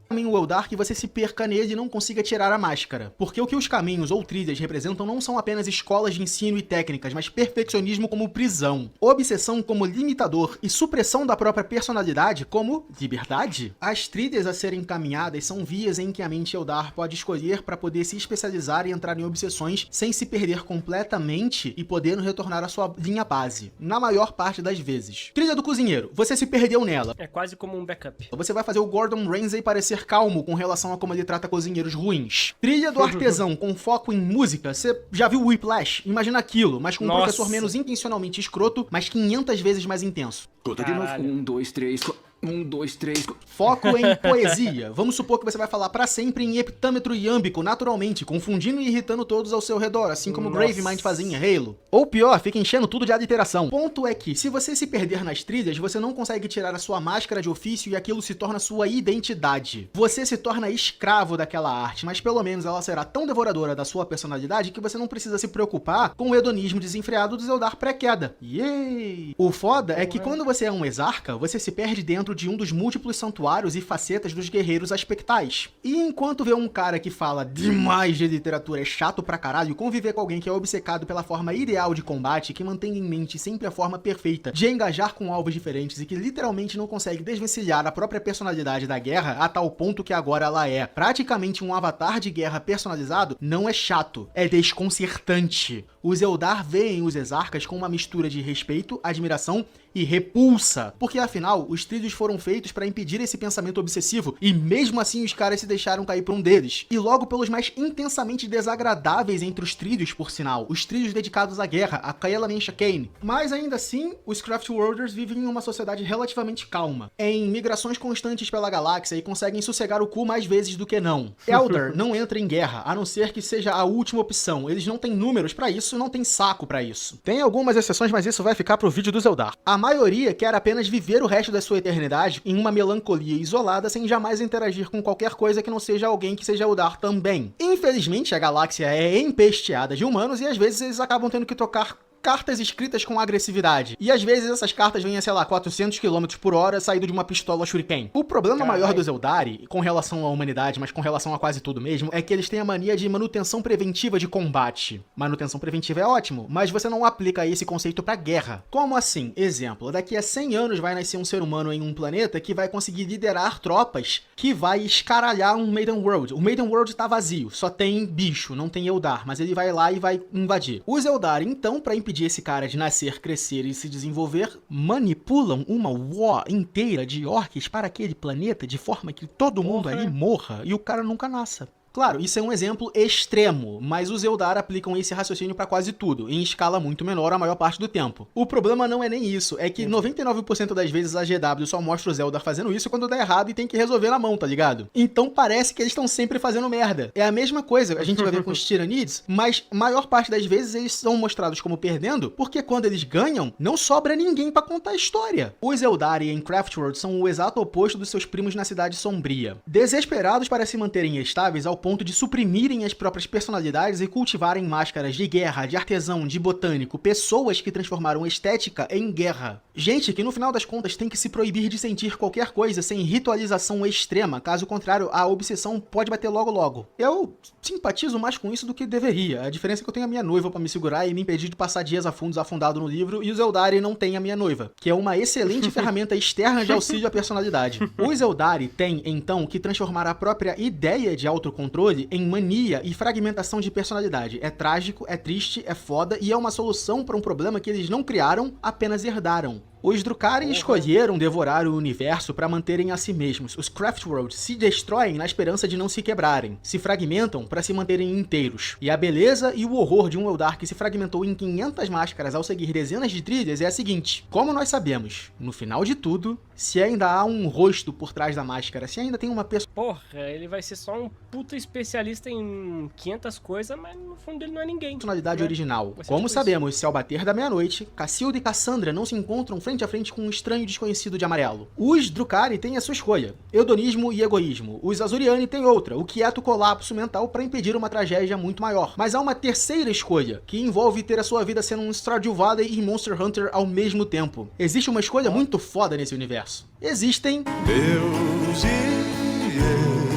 caminho Eldar que você se perca nele e não consiga tirar a máscara. Porque o que os caminhos ou trilhas representam não são apenas escolas de ensino e técnicas, mas perfeccionismo como prisão, obsessão como limitador e supressão da própria personalidade como liberdade. As trilhas a serem caminhadas são vias em que a mente Eldar pode escolher para poder se especializar e entrar em obsessões sem se perder completamente e podendo retornar à sua linha base, na maior parte das vezes. Trilha do cozinheiro, você se perdeu nela. É quase como um backup. Você vai fazer o Gordon Ramsay parecer calmo com relação a como ele trata cozinheiros ruins. Trilha do artesão com foco em música, você já viu Whiplash? Imagina aquilo, mas com um professor menos intencionalmente escroto, mas 500 vezes mais intenso. Conta de novo. 1, 2, 3, 1, 2, 3. Foco em poesia. Vamos supor que você vai falar pra sempre em heptâmetro iâmbico, naturalmente, confundindo e irritando todos ao seu redor, assim como Gravemind fazia em Halo. Ou pior, fica enchendo tudo de aliteração. O ponto é que, se você se perder nas trilhas, você não consegue tirar a sua máscara de ofício e aquilo se torna sua identidade. Você se torna escravo daquela arte, mas pelo menos ela será tão devoradora da sua personalidade que você não precisa se preocupar com o hedonismo desenfreado do Eldar pré-queda. Yay! O foda é que quando você é um exarca, você se perde dentro de um dos múltiplos santuários e facetas dos guerreiros aspectais. E enquanto ver um cara que fala demais de literatura é chato pra caralho, conviver com alguém que é obcecado pela forma ideal de combate, que mantém em mente sempre a forma perfeita de engajar com alvos diferentes e que literalmente não consegue desvencilhar a própria personalidade da guerra a tal ponto que agora ela é praticamente um avatar de guerra personalizado, não é chato, é desconcertante. Os Eldar veem os exarcas com uma mistura de respeito, admiração e repulsa, porque afinal os trilhos foram feitos para impedir esse pensamento obsessivo e mesmo assim os caras se deixaram cair por um deles. E logo pelos mais intensamente desagradáveis entre os trilhos, por sinal, os trilhos dedicados à guerra, a Kaela Mencha Kane. Mas ainda assim, os Craftworlders vivem em uma sociedade relativamente calma, em migrações constantes pela galáxia e conseguem sossegar o cu mais vezes do que não. Eldar não entra em guerra, a não ser que seja a última opção. Eles não têm números para isso, não tem saco para isso. Tem algumas exceções, mas isso vai ficar pro vídeo dos Eldar. A maioria quer apenas viver o resto da sua eternidade em uma melancolia isolada sem jamais interagir com qualquer coisa que não seja alguém que seja Eldar também. Infelizmente, a galáxia é empesteada de humanos e às vezes eles acabam tendo que trocar cartas escritas com agressividade. E às vezes essas cartas vêm a, sei lá, 400 km por hora saído de uma pistola shuriken. O problema maior dos Eldari, com relação à humanidade, mas com relação a quase tudo mesmo, é que eles têm a mania de manutenção preventiva de combate. Manutenção preventiva é ótimo, mas você não aplica esse conceito pra guerra. Como assim? Exemplo, daqui a 100 anos vai nascer um ser humano em um planeta que vai conseguir liderar tropas que vai escaralhar um Maiden World. O Maiden World tá vazio, só tem bicho, não tem Eldar, mas ele vai lá e vai invadir. Os Eldar, então, pra impedir esse cara de nascer, crescer e se desenvolver, manipulam uma war inteira de orcs para aquele planeta de forma que todo mundo ali morra e o cara nunca nasça. Claro, isso é um exemplo extremo, mas os Eldar aplicam esse raciocínio pra quase tudo, em escala muito menor a maior parte do tempo. O problema não é nem isso, é que 99% das vezes a GW só mostra os Eldar fazendo isso quando dá errado e tem que resolver na mão, tá ligado? Então parece que eles estão sempre fazendo merda. É a mesma coisa, a gente vai ver com os Tyranids, mas a maior parte das vezes eles são mostrados como perdendo, porque quando eles ganham, não sobra ninguém pra contar a história. Os Eldari em Craftworld são o exato oposto dos seus primos na Cidade Sombria. Desesperados para se manterem estáveis ao ponto de suprimirem as próprias personalidades e cultivarem máscaras de guerra, de artesão, de botânico, pessoas que transformaram estética em guerra. Gente que no final das contas tem que se proibir de sentir qualquer coisa sem ritualização extrema, caso contrário a obsessão pode bater logo logo. Eu simpatizo mais com isso do que deveria, a diferença é que eu tenho a minha noiva pra me segurar e me impedir de passar dias a fundos afundado no livro, e os Eldari não têm a minha noiva, que é uma excelente ferramenta externa de auxílio à personalidade. Os Eldari têm, então, que transformar a própria ideia de autocontrole em mania e fragmentação de personalidade. É trágico, é triste, é foda e é uma solução para um problema que eles não criaram, apenas herdaram. Os Drukhari escolheram devorar o universo para manterem a si mesmos. Os Craftworlds se destroem na esperança de não se quebrarem. Se fragmentam para se manterem inteiros. E a beleza e o horror de um Eldar que se fragmentou em 500 máscaras ao seguir dezenas de trilhas é a seguinte. Como nós sabemos, no final de tudo, se ainda há um rosto por trás da máscara, se ainda tem uma pessoa... Porra, ele vai ser só um puta especialista em 500 coisas, mas no fundo ele não é ninguém. Personalidade original. Como sabemos, se ao bater da meia-noite, Cacilda e Cassandra não se encontram frente a frente com um estranho desconhecido de amarelo. Os Drukhari têm a sua escolha, hedonismo e egoísmo. Os Azuriani têm outra, o quieto colapso mental para impedir uma tragédia muito maior. Mas há uma terceira escolha, que envolve ter a sua vida sendo um Stardew Valley e Monster Hunter ao mesmo tempo. Existe uma escolha muito foda nesse universo. Existem... Deus e eu.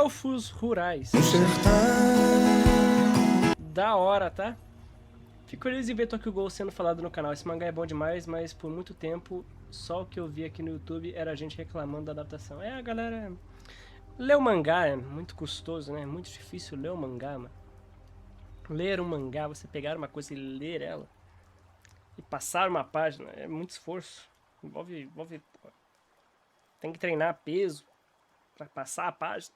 Elfos Rurais. Da hora, tá? Fico feliz em ver Tokyo Ghoul sendo falado no canal. Esse mangá é bom demais, mas por muito tempo só o que eu vi aqui no YouTube era a gente reclamando da adaptação. A galera... Ler o mangá é muito custoso, né? É muito difícil ler o mangá, mano. Ler um mangá, você pegar uma coisa e ler ela e passar uma página, é muito esforço. Envolve... Tem que treinar peso pra passar a página.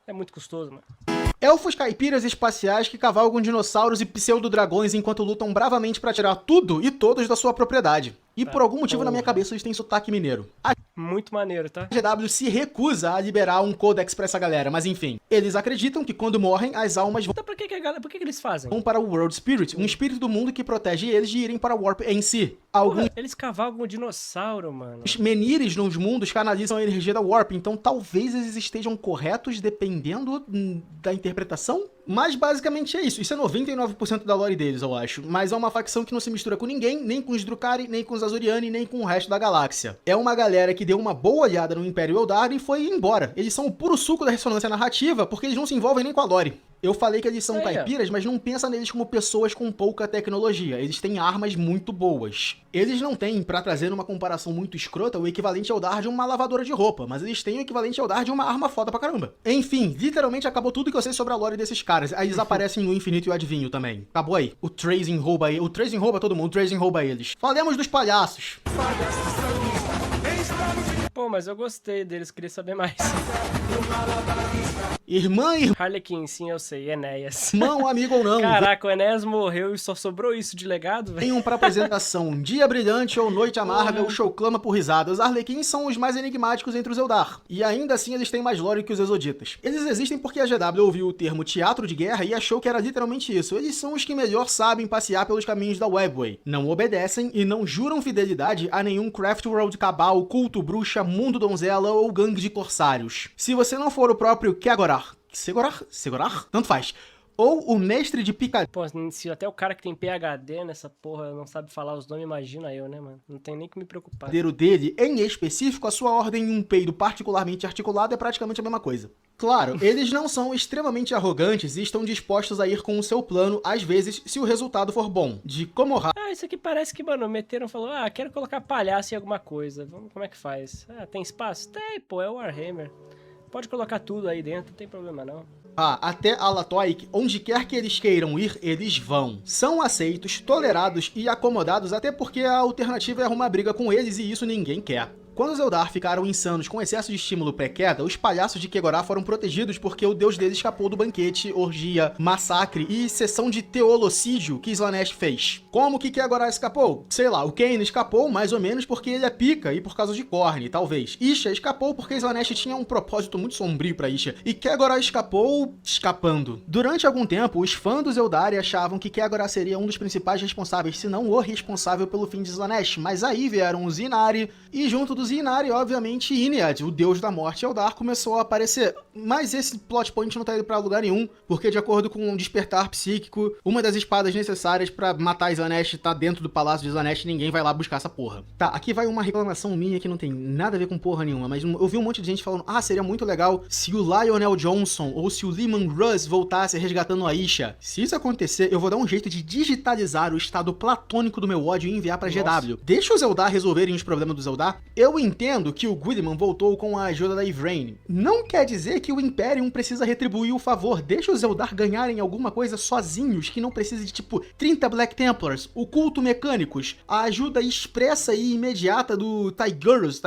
É muito custoso, mano. Elfos caipiras espaciais que cavalgam dinossauros e pseudo-dragões enquanto lutam bravamente pra tirar tudo e todos da sua propriedade. E por algum motivo na minha cabeça eles têm sotaque mineiro. A Muito maneiro, tá? GW se recusa a liberar um códex pra essa galera, mas enfim. Eles acreditam que quando morrem, as almas Então por que eles fazem? vão para o World Spirit, um espírito do mundo que protege eles de irem para o Warp em si. Alguns Porra, eles cavalgam o dinossauro, mano. menires nos mundos canalizam a energia da Warp, então talvez eles estejam corretos dependendo da interpretação. Mas basicamente é isso. Isso é 99% da lore deles, eu acho. Mas é uma facção que não se mistura com ninguém, nem com os Drukhari, nem com os Azuriani, nem com o resto da galáxia. É uma galera que deu uma boa olhada no Império Eldar e foi embora. Eles são o puro suco da ressonância narrativa, porque eles não se envolvem nem com a lore. Eu falei que eles são caipiras, mas não pensa neles como pessoas com pouca tecnologia. Eles têm armas muito boas. Eles não têm, pra trazer uma comparação muito escrota, o equivalente Eldar de uma lavadora de roupa, mas eles têm o equivalente Eldar de uma arma foda pra caramba. Enfim, literalmente acabou tudo que eu sei sobre a lore desses caras. Aí eles aparecem no Infinito e o Adivinho também. Acabou aí. O Trazing rouba ele. O Trazing rouba todo mundo, o Trazing rouba eles. Falemos dos palhaços. Pô, mas eu gostei deles, queria saber mais. Irmã, Harlequin, sim, eu sei, Enéas. irmão, amigo ou não. Caraca, o Enéas morreu e só sobrou isso de legado, velho. Venham pra apresentação. Um dia brilhante ou noite amarga, o show clama por risadas. Os Arlequins são os mais enigmáticos entre os Eldar. E ainda assim eles têm mais lore que os Exoditas. Eles existem porque a GW ouviu o termo teatro de guerra e achou que era literalmente isso. Eles são os que melhor sabem passear pelos caminhos da Webway. Não obedecem e não juram fidelidade a nenhum Craftworld cabal, culto bruxa, mundo donzela ou gangue de corsários. Se você não for o próprio Kegorar, tanto faz, ou o mestre de picadinho. Pô, se até o cara que tem PhD nessa porra não sabe falar os nomes, imagina eu, né, mano? Não tem nem que me preocupar. Dele, em específico, a sua ordem em um peido particularmente articulado é praticamente a mesma coisa. Claro, eles não são extremamente arrogantes e estão dispostos a ir com o seu plano, às vezes, se o resultado for bom. De Komorra... Isso aqui parece que, mano, meteram, falou, quero colocar palhaço em alguma coisa. Vamos, como é que faz? Tem espaço? Tem, pô, é o Warhammer. Pode colocar tudo aí dentro, não tem problema não. Até Alatoic, onde quer que eles queiram ir, eles vão. São aceitos, tolerados e acomodados, até porque a alternativa é arrumar briga com eles e isso ninguém quer. Quando os Eldar ficaram insanos com excesso de estímulo pré-queda, os palhaços de Kegorar foram protegidos porque o deus deles escapou do banquete, orgia, massacre e sessão de teolocídio que Slaanesh fez. Como que Kegorar escapou? Sei lá, o Kane escapou mais ou menos porque ele é pica e por causa de Khorne, talvez. Isha escapou porque Slaanesh tinha um propósito muito sombrio pra Isha. E Kegorar escapou escapando. Durante algum tempo, os fãs dos Eldari achavam que Kegorar seria um dos principais responsáveis, se não o responsável pelo fim de Slaanesh. Mas aí vieram os Inari e junto dos Inari, obviamente, Inead, o deus da morte Eldar, começou a aparecer. Mas esse plot point não tá indo pra lugar nenhum, porque de acordo com um despertar psíquico, uma das espadas necessárias pra matar Slaanesh tá dentro do palácio de Slaanesh e ninguém vai lá buscar essa porra. Tá, aqui vai uma reclamação minha que não tem nada a ver com porra nenhuma, mas eu vi um monte de gente falando, seria muito legal se o Lionel Johnson ou se o Lehman Russ voltasse resgatando a Isha. Se isso acontecer, eu vou dar um jeito de digitalizar o estado platônico do meu ódio e enviar pra GW. Deixa os Eldar resolverem os problemas dos Eldar. Eu entendo que o Guilliman voltou com a ajuda da Yvraine. Não quer dizer que o Imperium precisa retribuir o favor. Deixa os Eldar ganharem alguma coisa sozinhos, que não precisa de, 30 Black Templars, o culto mecânicos, a ajuda expressa e imediata do Tigurius.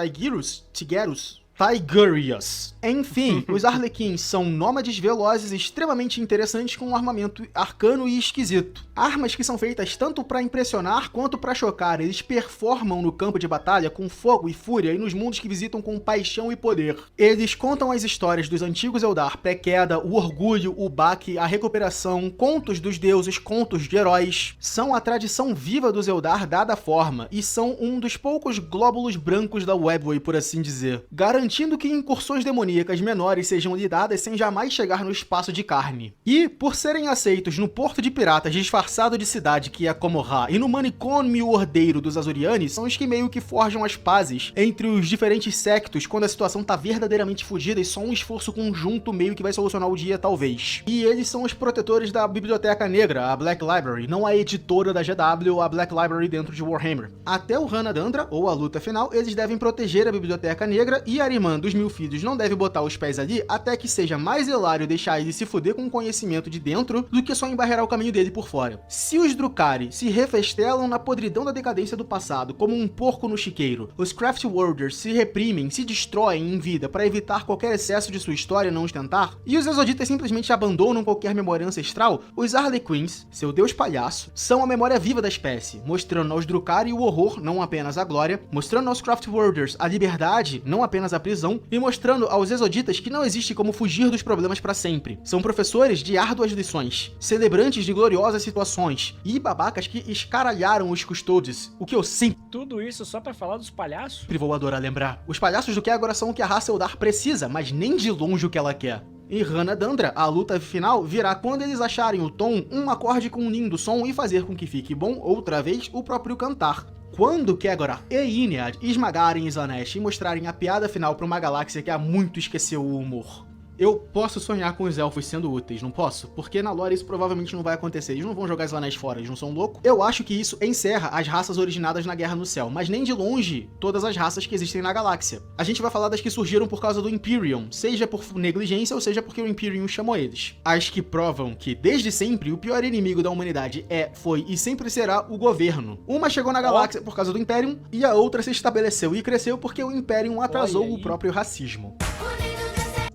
Enfim, os Arlequins são nômades velozes extremamente interessantes com um armamento arcano e esquisito. Armas que são feitas tanto pra impressionar quanto pra chocar. Eles performam no campo de batalha com fogo e fúria e nos mundos que visitam com paixão e poder. Eles contam as histórias dos antigos Eldar, pré-queda, o orgulho, o baque, a recuperação, contos dos deuses, contos de heróis. São a tradição viva dos Eldar dada forma e são um dos poucos glóbulos brancos da Webway, por assim dizer. Garantindo garantindo que incursões demoníacas menores sejam lidadas sem jamais chegar no espaço de carne. E, por serem aceitos no porto de piratas disfarçado de cidade que é Komoha e no manicômio ordeiro dos Azurianes, são os que meio que forjam as pazes entre os diferentes sectos quando a situação tá verdadeiramente fodida e só um esforço conjunto meio que vai solucionar o dia, talvez. E eles são os protetores da Biblioteca Negra, a Black Library, não a editora da GW, a Black Library dentro de Warhammer. Até o Hanadandra, ou a luta final, eles devem proteger a Biblioteca Negra e a irmã dos Mil Filhos não deve botar os pés ali até que seja mais hilário deixar ele se fuder com conhecimento de dentro do que só embarrear o caminho dele por fora. Se os Drukhari se refestelam na podridão da decadência do passado, como um porco no chiqueiro, os Craftworlders se reprimem, se destroem em vida para evitar qualquer excesso de sua história não ostentar, e os Exoditas simplesmente abandonam qualquer memória ancestral, os Harlequins, seu deus palhaço, são a memória viva da espécie, mostrando aos Drukhari o horror, não apenas a glória, mostrando aos Craftworlders a liberdade, não apenas a prisão, e mostrando aos Exoditas que não existe como fugir dos problemas para sempre. São professores de árduas lições, celebrantes de gloriosas situações, e babacas que escaralharam os Custodes, o que eu sim. Tudo isso só pra falar dos palhaços? Sempre vou adorar lembrar. Os palhaços do que agora são o que a raça Eldar precisa, mas nem de longe o que ela quer. Em Hanadandra, a luta final virá quando eles acharem o tom, um acorde com um lindo som e fazer com que fique bom, outra vez, o próprio cantar. Quando Kegora e Inead esmagarem Slaanesh e mostrarem a piada final para uma galáxia que há muito esqueceu o humor. Eu posso sonhar com os elfos sendo úteis, não posso? Porque na lore isso provavelmente não vai acontecer, eles não vão jogar Slaanesh fora, eles não são loucos. Eu acho que isso encerra as raças originadas na Guerra no Céu, mas nem de longe todas as raças que existem na galáxia. A gente vai falar das que surgiram por causa do Imperium, seja por negligência ou seja porque o Imperium chamou eles. As que provam que, desde sempre, o pior inimigo da humanidade foi e sempre será o governo. Uma chegou na galáxia por causa do Imperium, e a outra se estabeleceu e cresceu porque o Imperium atrasou o próprio racismo.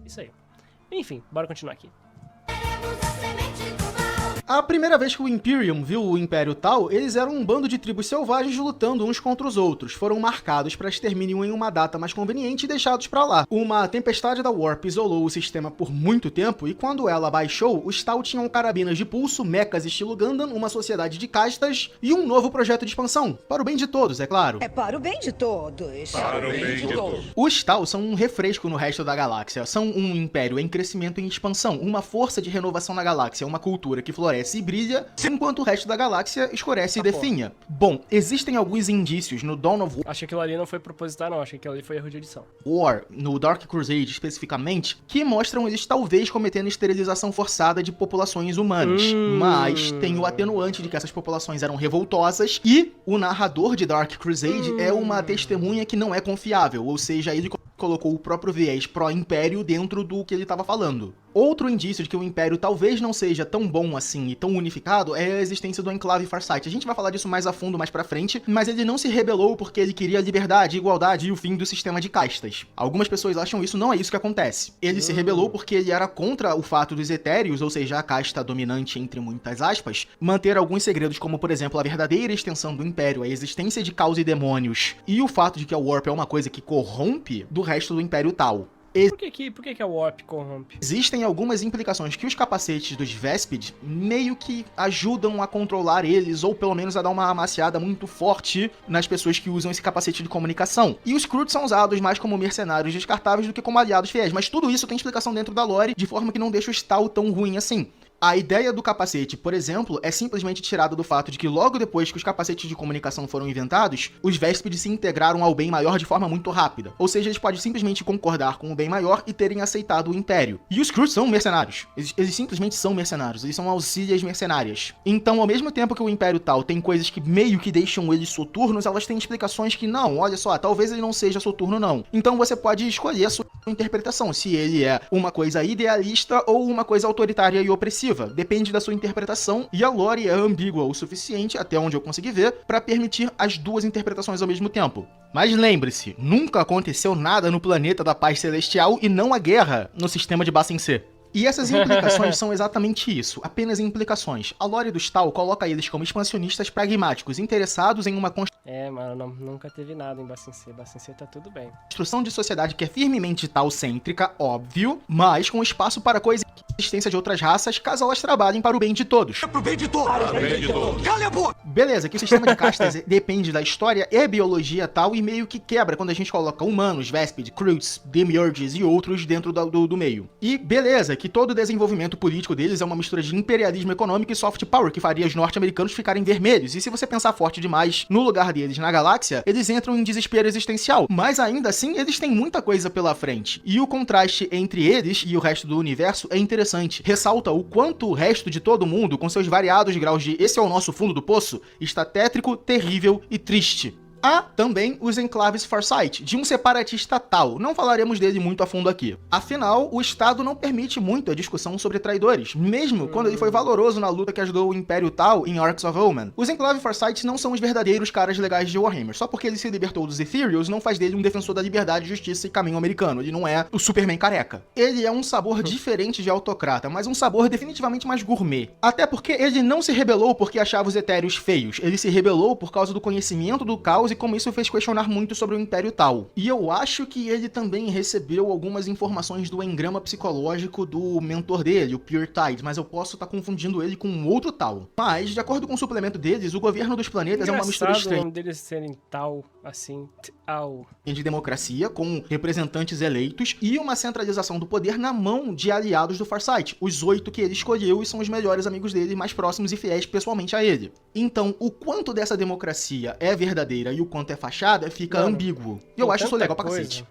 Isso aí. Enfim, bora continuar aqui. A primeira vez que o Imperium viu o Império Tal, eles eram um bando de tribos selvagens lutando uns contra os outros. Foram marcados para extermínio em uma data mais conveniente e deixados para lá. Uma tempestade da Warp isolou o sistema por muito tempo, e quando ela baixou, os Tal tinham carabinas de pulso, mechas estilo Gundam, uma sociedade de castas e um novo projeto de expansão. Para o bem de todos, é claro. É para o bem de todos. Para o bem de todos. Os Tal são um refresco no resto da galáxia. São um império em crescimento e em expansão, uma força de renovação na galáxia, uma cultura que floresce e brilha, enquanto o resto da galáxia escurece e definha. Bom, existem alguns indícios no Dawn of Acho que aquilo ali não foi proposital, não. Acho que aquilo ali foi erro de edição. War, no Dark Crusade especificamente, que mostram eles talvez cometendo esterilização forçada de populações humanas. Mas tem o atenuante de que essas populações eram revoltosas, e o narrador de Dark Crusade é uma testemunha que não é confiável, ou seja, ele colocou o próprio viés pró-império dentro do que ele estava falando. Outro indício de que o Império talvez não seja tão bom assim e tão unificado é a existência do Enclave Farsight. A gente vai falar disso mais a fundo mais pra frente, mas ele não se rebelou porque ele queria liberdade, igualdade e o fim do sistema de castas. Algumas pessoas acham isso, não é isso que acontece. Ele se rebelou porque ele era contra o fato dos Etéreos, ou seja, a casta dominante entre muitas aspas, manter alguns segredos como, por exemplo, a verdadeira extensão do Império, a existência de caos e demônios, e o fato de que a Warp é uma coisa que corrompe do resto do Império Tal. Por que a Warp corrompe? Existem algumas implicações que os capacetes dos Vespid meio que ajudam a controlar eles, ou pelo menos a dar uma amaciada muito forte nas pessoas que usam esse capacete de comunicação. E os Kroots são usados mais como mercenários descartáveis do que como aliados fiéis, mas tudo isso tem explicação dentro da lore, de forma que não deixa o Stahl tão ruim assim. A ideia do capacete, por exemplo, é simplesmente tirada do fato de que logo depois que os capacetes de comunicação foram inventados, os Vespid se integraram ao bem maior de forma muito rápida. Ou seja, eles podem simplesmente concordar com o bem maior e terem aceitado o Império. E os Kroots são mercenários. Eles simplesmente são mercenários. Eles são auxílias mercenárias. Então, ao mesmo tempo que o Império Tal tem coisas que meio que deixam eles soturnos, elas têm explicações que não, olha só, talvez ele não seja soturno não. Então você pode escolher a sua interpretação, se ele é uma coisa idealista ou uma coisa autoritária e opressiva. Depende da sua interpretação, e a lore é ambígua o suficiente, até onde eu consegui ver, para permitir as duas interpretações ao mesmo tempo. Mas lembre-se, nunca aconteceu nada no planeta da paz celestial e não a guerra no sistema de Bassin-C. E essas implicações são exatamente isso, apenas implicações. A lore do Stahl coloca eles como expansionistas pragmáticos, interessados em uma Mano, nunca teve nada em Bassin-C. Bassin-C tá tudo bem. Construção de sociedade que é firmemente tal-cêntrica, óbvio, mas com espaço para coexistência de outras raças, caso elas trabalhem para o bem de todos. Pro bem de todos! Para o bem de todos! Cala a boca! Beleza, que o sistema de castas depende da história e biologia tal, e meio que quebra quando a gente coloca humanos, Vespid, Kroots, Demiurges e outros dentro do meio. E beleza, que todo o desenvolvimento político deles é uma mistura de imperialismo econômico e soft power, que faria os norte-americanos ficarem vermelhos. E se você pensar forte demais no lugar deles na galáxia, eles entram em desespero existencial. Mas ainda assim, eles têm muita coisa pela frente. E o contraste entre eles e o resto do universo é interessante. Ressalta o quanto o resto de todo mundo, com seus variados graus de esse é o nosso fundo do poço, está tétrico, terrível e triste. Há também os enclaves Farsight, de um separatista tal. Não falaremos dele muito a fundo aqui. Afinal, o Estado não permite muito a discussão sobre traidores, mesmo quando ele foi valoroso na luta que ajudou o Império Tal em Arcs of Omen. Os enclaves Farsight não são os verdadeiros caras legais de Warhammer. Só porque ele se libertou dos Ethereals não faz dele um defensor da liberdade, justiça e caminho americano. Ele não é o Superman careca. Ele é um sabor diferente de autocrata, mas um sabor definitivamente mais gourmet. Até porque ele não se rebelou porque achava os Etéreos feios. Ele se rebelou por causa do conhecimento do caos e como isso fez questionar muito sobre o Império Tal. E eu acho que ele também recebeu algumas informações do engrama psicológico do mentor dele, o Pure Tide, mas eu posso estar confundindo ele com um outro Tal. Mas, de acordo com o suplemento deles, o governo dos planetas é uma mistura estranha. O nome deles serem Tal, assim, Tal. De democracia, com representantes eleitos e uma centralização do poder na mão de aliados do Farsight, os 8 que ele escolheu e são os melhores amigos dele, mais próximos e fiéis pessoalmente a ele. Então, o quanto dessa democracia é verdadeira e o quanto é fachada fica ambíguo. E eu acho isso legal pra cacete.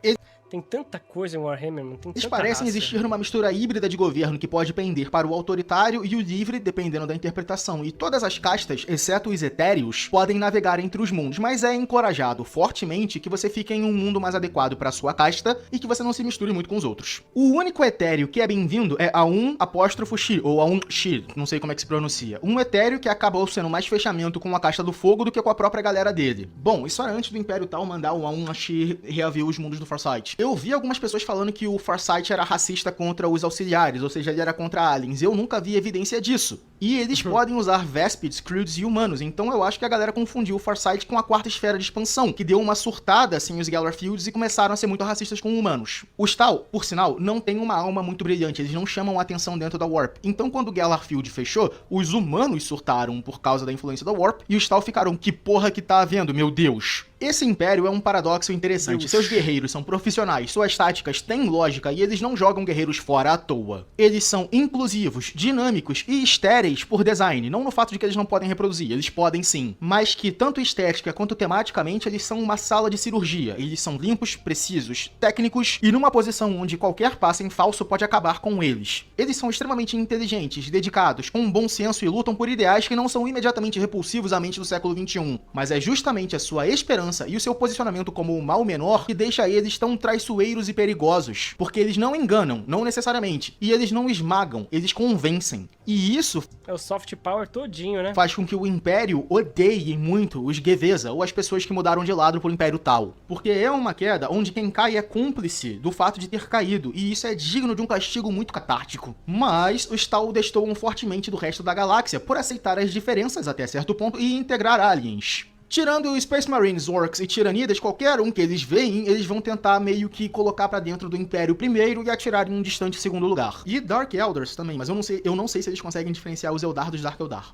Tem tanta coisa em Warhammer, mano. Tem Eles parecem existir numa mistura híbrida de governo que pode pender para o autoritário e o livre, dependendo da interpretação. E todas as castas, exceto os etéreos, podem navegar entre os mundos, mas é encorajado fortemente que você fique em um mundo mais adequado para a sua casta e que você não se misture muito com os outros. O único etéreo que é bem-vindo é A1'Shi, ou A1'Shi, não sei como é que se pronuncia. Um etéreo que acabou sendo mais fechamento com a casta do fogo do que com a própria galera dele. Bom, isso era antes do Império Tal mandar o A1'Shi reaver os mundos do Farsight. Eu vi algumas pessoas falando que o Farsight era racista contra os auxiliares, ou seja, ele era contra aliens. Eu nunca vi evidência disso. E eles podem usar Vespids, Kroots e humanos, então eu acho que a galera confundiu o Farsight com a quarta esfera de expansão, que deu uma surtada assim os Gallarfields e começaram a ser muito racistas com humanos. Os Tal, por sinal, não têm uma alma muito brilhante, eles não chamam a atenção dentro da Warp. Então quando o Gallarfield fechou, os humanos surtaram por causa da influência da Warp, e os Tal ficaram, que porra que tá havendo, meu Deus? Esse império é um paradoxo interessante. Seus guerreiros são profissionais, suas táticas têm lógica e eles não jogam guerreiros fora à toa. Eles são inclusivos, dinâmicos e estéreis por design, não no fato de que eles não podem reproduzir, eles podem sim, mas que tanto estética quanto tematicamente eles são uma sala de cirurgia. Eles são limpos, precisos, técnicos e numa posição onde qualquer passe em falso pode acabar com eles. Eles são extremamente inteligentes, dedicados, com um bom senso e lutam por ideais que não são imediatamente repulsivos à mente do século XXI, mas é justamente a sua esperança e o seu posicionamento como o mal menor que deixa eles tão traiçoeiros e perigosos, porque eles não enganam, não necessariamente, e eles não esmagam, eles convencem. E isso é o soft power todinho, né? Faz com que o Império odeie muito os Geveza, ou as pessoas que mudaram de lado pro Império Tal, porque é uma queda onde quem cai é cúmplice do fato de ter caído, e isso é digno de um castigo muito catártico. Mas os Tal destoam fortemente do resto da galáxia por aceitar as diferenças até certo ponto e integrar aliens. Tirando os Space Marines, Orcs e Tiranidas, qualquer um que eles veem, eles vão tentar meio que colocar pra dentro do Império primeiro e atirar em um distante segundo lugar. E Dark Elders também, mas eu não sei se eles conseguem diferenciar os Eldar dos Dark Eldar.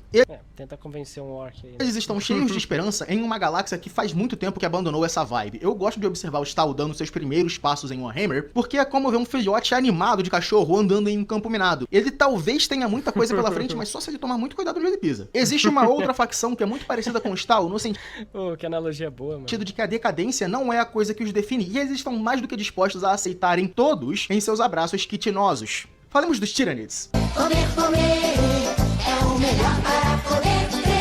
Tenta convencer um Orc aí, né? Eles estão cheios de esperança em uma galáxia que faz muito tempo que abandonou essa vibe. Eu gosto de observar os Tal dando seus primeiros passos em Warhammer, porque é como ver um filhote animado de cachorro andando em um campo minado. Ele talvez tenha muita coisa pela frente, mas só se ele tomar muito cuidado onde ele pisa. Existe uma outra facção que é muito parecida com os Tal, no sentido que analogia boa, mano. De que a decadência não é a coisa que os define, e eles estão mais do que dispostos a aceitarem todos em seus abraços quitinosos. Falemos dos Tyranids. Comer é o melhor para poder crescer.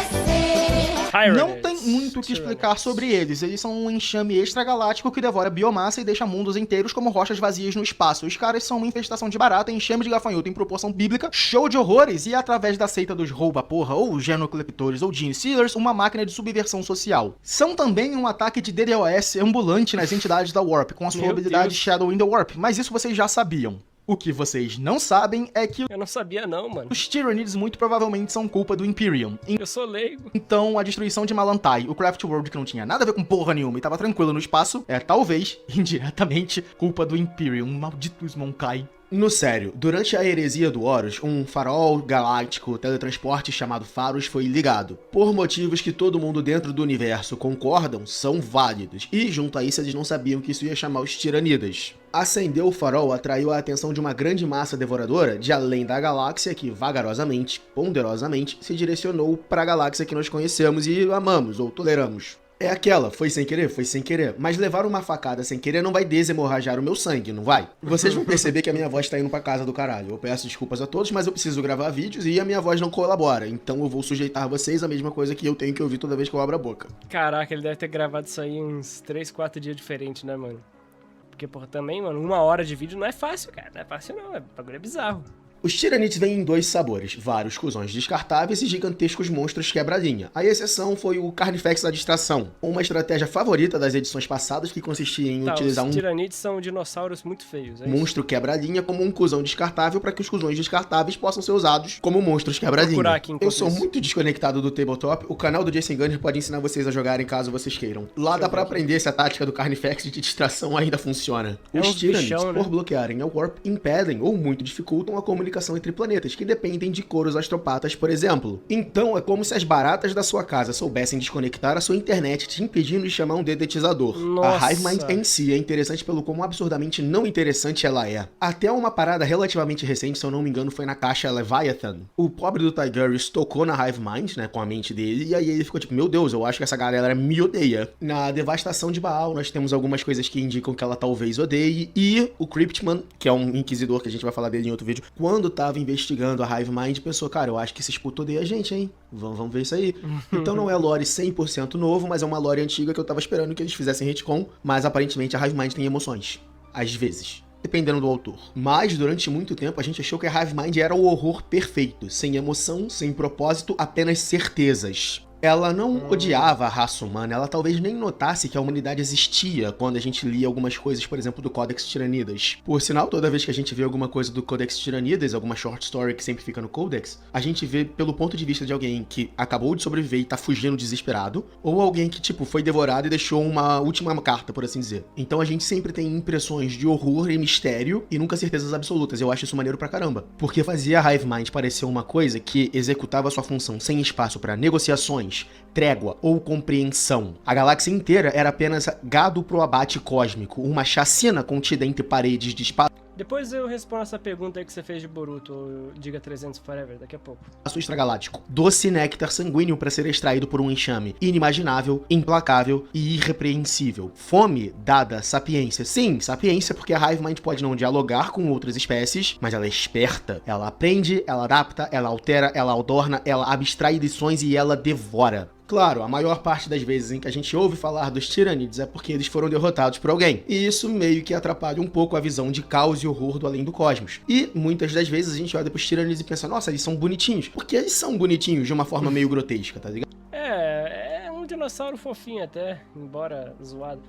Não tem muito o que explicar sobre eles. Eles são um enxame extragaláctico que devora biomassa e deixa mundos inteiros como rochas vazias no espaço. Os caras são uma infestação de barata, enxame de gafanhoto em proporção bíblica, show de horrores, e através da seita dos rouba-porra, ou genocleptores, ou gene stealers, uma máquina de subversão social. São também um ataque de DDoS ambulante nas entidades da Warp, com a sua habilidade Shadow in the Warp, mas isso vocês já sabiam. O que vocês não sabem é que Eu não sabia não, mano. os Tyranids muito provavelmente são culpa do Imperium. Eu sou leigo. Então, a destruição de Malantai, o Craft World que não tinha nada a ver com porra nenhuma e tava tranquilo no espaço, é talvez, indiretamente, culpa do Imperium. Malditos Monkai. No sério, durante a heresia do Horus, um farol galáctico teletransporte chamado Pharos foi ligado. Por motivos que todo mundo dentro do universo concordam, são válidos. E junto a isso eles não sabiam que isso ia chamar os Tiranidas. Acender o farol atraiu a atenção de uma grande massa devoradora de além da galáxia que vagarosamente, ponderosamente, se direcionou para a galáxia que nós conhecemos e amamos ou toleramos. É aquela, foi sem querer, mas levar uma facada sem querer não vai desemorrajar o meu sangue, não vai? Vocês vão perceber que a minha voz tá indo pra casa do caralho. Eu peço desculpas a todos, mas eu preciso gravar vídeos e a minha voz não colabora, então eu vou sujeitar vocês a mesma coisa que eu tenho que ouvir toda vez que eu abro a boca. Caraca, ele deve ter gravado isso aí uns 3, 4 dias diferentes, né, mano? Porque, porra, também, mano, 1 hora de vídeo não é fácil, cara. Não é fácil não, o bagulho é bizarro. Os Tyranids vêm em 2 sabores, vários cuzões descartáveis e gigantescos monstros quebra-linha. A exceção foi o Carnifex da Distração, uma estratégia favorita das edições passadas que consistia em utilizar os Tyranids são dinossauros muito feios, monstro quebra-linha como um cuzão descartável para que os cuzões descartáveis possam ser usados como monstros quebra-linha. Eu sou muito desconectado do tabletop, o canal do Jason Gunner pode ensinar vocês a jogarem caso vocês queiram. Lá dá pra aprender se a tática do Carnifex de distração ainda funciona. Os Tyranids, por bloquearem a Warp, impedem ou muito dificultam a comunicação entre planetas, que dependem de coros astropatas, por exemplo. Então é como se as baratas da sua casa soubessem desconectar a sua internet, te impedindo de chamar um dedetizador. Nossa. A Hivemind em si é interessante pelo quão absurdamente não interessante ela é. Até uma parada relativamente recente, se eu não me engano, foi na caixa Leviathan. O pobre do Tigurius tocou na Hivemind, né, com a mente dele, e aí ele ficou tipo, meu Deus, eu acho que essa galera me odeia. Na Devastação de Baal, nós temos algumas coisas que indicam que ela talvez odeie, e o Cryptman, que é um inquisidor que a gente vai falar dele em outro vídeo, quando tava investigando a Hivemind, pensou, cara, eu acho que esses putos odeiam a gente, hein? Vamos ver isso aí. Então não é lore 100% novo, mas é uma lore antiga que eu tava esperando que eles fizessem retcon, mas aparentemente a Hivemind tem emoções. Às vezes. Dependendo do autor. Mas, durante muito tempo, a gente achou que a Hivemind era o horror perfeito. Sem emoção, sem propósito, apenas certezas. Ela não odiava a raça humana, ela talvez nem notasse que a humanidade existia quando a gente lia algumas coisas, por exemplo, do Codex Tiranidas. Por sinal, toda vez que a gente vê alguma coisa do Codex Tiranidas, alguma short story que sempre fica no Codex, a gente vê pelo ponto de vista de alguém que acabou de sobreviver e tá fugindo desesperado, ou alguém que, tipo, foi devorado e deixou uma última carta, por assim dizer. Então a gente sempre tem impressões de horror e mistério e nunca certezas absolutas. Eu acho isso maneiro pra caramba. Porque fazia a Hivemind parecer uma coisa que executava sua função sem espaço pra negociações, trégua ou compreensão. A galáxia inteira era apenas gado pro abate cósmico, uma chacina contida entre paredes de espaço Depois eu respondo essa pergunta aí que você fez de Boruto, ou Diga 300 Forever, daqui a pouco. extragaláctico. Doce néctar sanguíneo para ser extraído por um enxame inimaginável, implacável e irrepreensível. Fome dada sapiência. Sim, sapiência porque a Hivemind pode não dialogar com outras espécies, mas ela é esperta. Ela aprende, ela adapta, ela altera, ela adorna, ela abstrai lições e ela devora. Claro, a maior parte das vezes em que a gente ouve falar dos Tyranids é porque eles foram derrotados por alguém. E isso meio que atrapalha um pouco a visão de caos e horror do além do cosmos. E muitas das vezes a gente olha pros Tyranids e pensa, nossa, eles são bonitinhos. Porque eles são bonitinhos de uma forma meio grotesca, tá ligado? É um dinossauro fofinho até, embora zoado.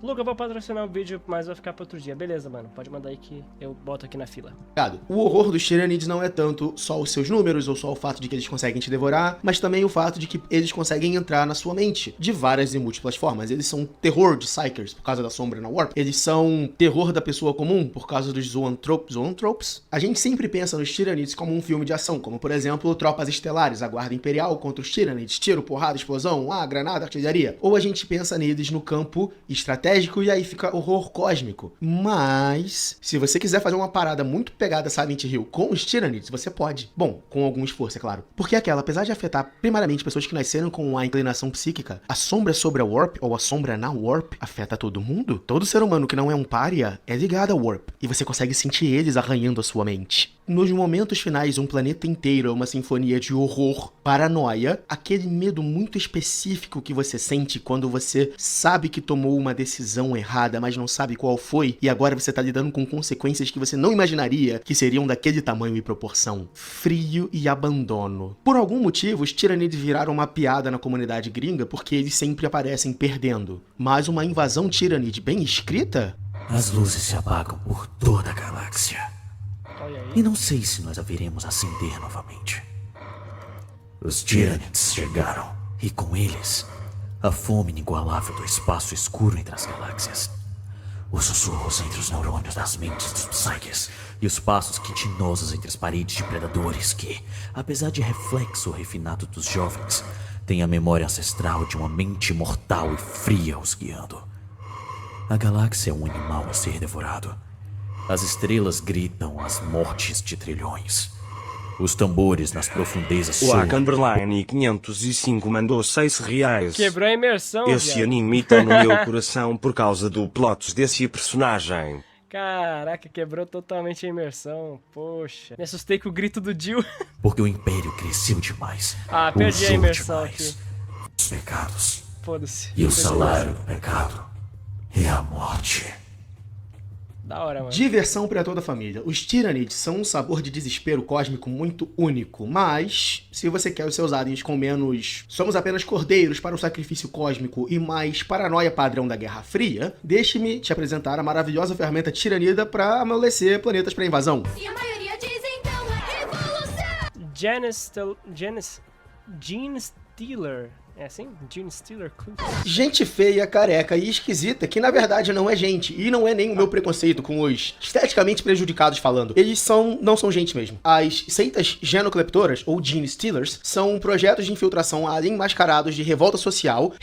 Luca, eu vou patrocinar o vídeo, mas vai ficar pra outro dia. Beleza, mano. Pode mandar aí que eu boto aqui na fila. O horror dos Tyranids não é tanto só os seus números ou só o fato de que eles conseguem te devorar, mas também o fato de que eles conseguem entrar na sua mente de várias e múltiplas formas. Eles são terror de Psykers, por causa da sombra na Warp. Eles são terror da pessoa comum, por causa dos Zoanthropes. A gente sempre pensa nos Tyranids como um filme de ação, como por exemplo Tropas Estelares, a Guarda Imperial contra os Tyranids, tiro, porrada, explosão, granada, artilharia. Ou a gente pensa neles no campo estratégico e aí fica horror cósmico. Mas, se você quiser fazer uma parada muito pegada Silent Hill com os Tyranids, você pode. Bom, com algum esforço, é claro. Porque aquela, apesar de afetar primariamente pessoas que nasceram com a inclinação psíquica, a sombra sobre a Warp, ou a sombra na Warp, afeta todo mundo. Todo ser humano que não é um pária é ligado à Warp, e você consegue sentir eles arranhando a sua mente. Nos momentos finais, um planeta inteiro é uma sinfonia de horror, paranoia, aquele medo muito específico que você sente quando você sabe que tomou uma decisão errada, mas não sabe qual foi, e agora você tá lidando com consequências que você não imaginaria que seriam daquele tamanho e proporção. Frio e abandono. Por algum motivo, os Tyranids viraram uma piada na comunidade gringa porque eles sempre aparecem perdendo. Mas uma invasão Tyranid bem escrita? As luzes se apagam por toda a galáxia. Olha aí. E não sei se nós haveremos ascender novamente. Os Tyranids chegaram, e com eles, a fome inigualável do espaço escuro entre as galáxias. Os sussurros entre os neurônios das mentes dos Psyches e os passos quintinosos entre as paredes de predadores que, apesar de reflexo refinado dos jovens, têm a memória ancestral de uma mente mortal e fria os guiando. A galáxia é um animal a ser devorado. As estrelas gritam as mortes de trilhões. Os tambores nas profundezas O soam. Akamberline 505 mandou R$6. Quebrou a imersão, Esse viado. anime está no meu coração por causa do plot desse personagem. Caraca, quebrou totalmente a imersão. Poxa. Me assustei com o grito do Jill. Porque o Império cresceu demais. Ah, perdi a usou imersão demais aqui. os pecados. Foda-se. E o salário do pecado é a morte. Da hora, mano. Diversão pra toda a família. Os Tyranids são um sabor de desespero cósmico muito único, mas se você quer os seus aliens com menos somos apenas cordeiros para o sacrifício cósmico e mais paranoia padrão da Guerra Fria, deixe-me te apresentar a maravilhosa ferramenta Tyranida pra amolecer planetas pra invasão. E a maioria diz então é revolução. Gene Stealer. É assim? Gene Stealer Clue. Gente feia, careca e esquisita, que na verdade não é gente, e não é nem o meu preconceito com os esteticamente prejudicados falando. Eles não são gente mesmo. As seitas genocleptoras, ou Gene Stealers, são projetos de infiltração alien mascarados de revolta social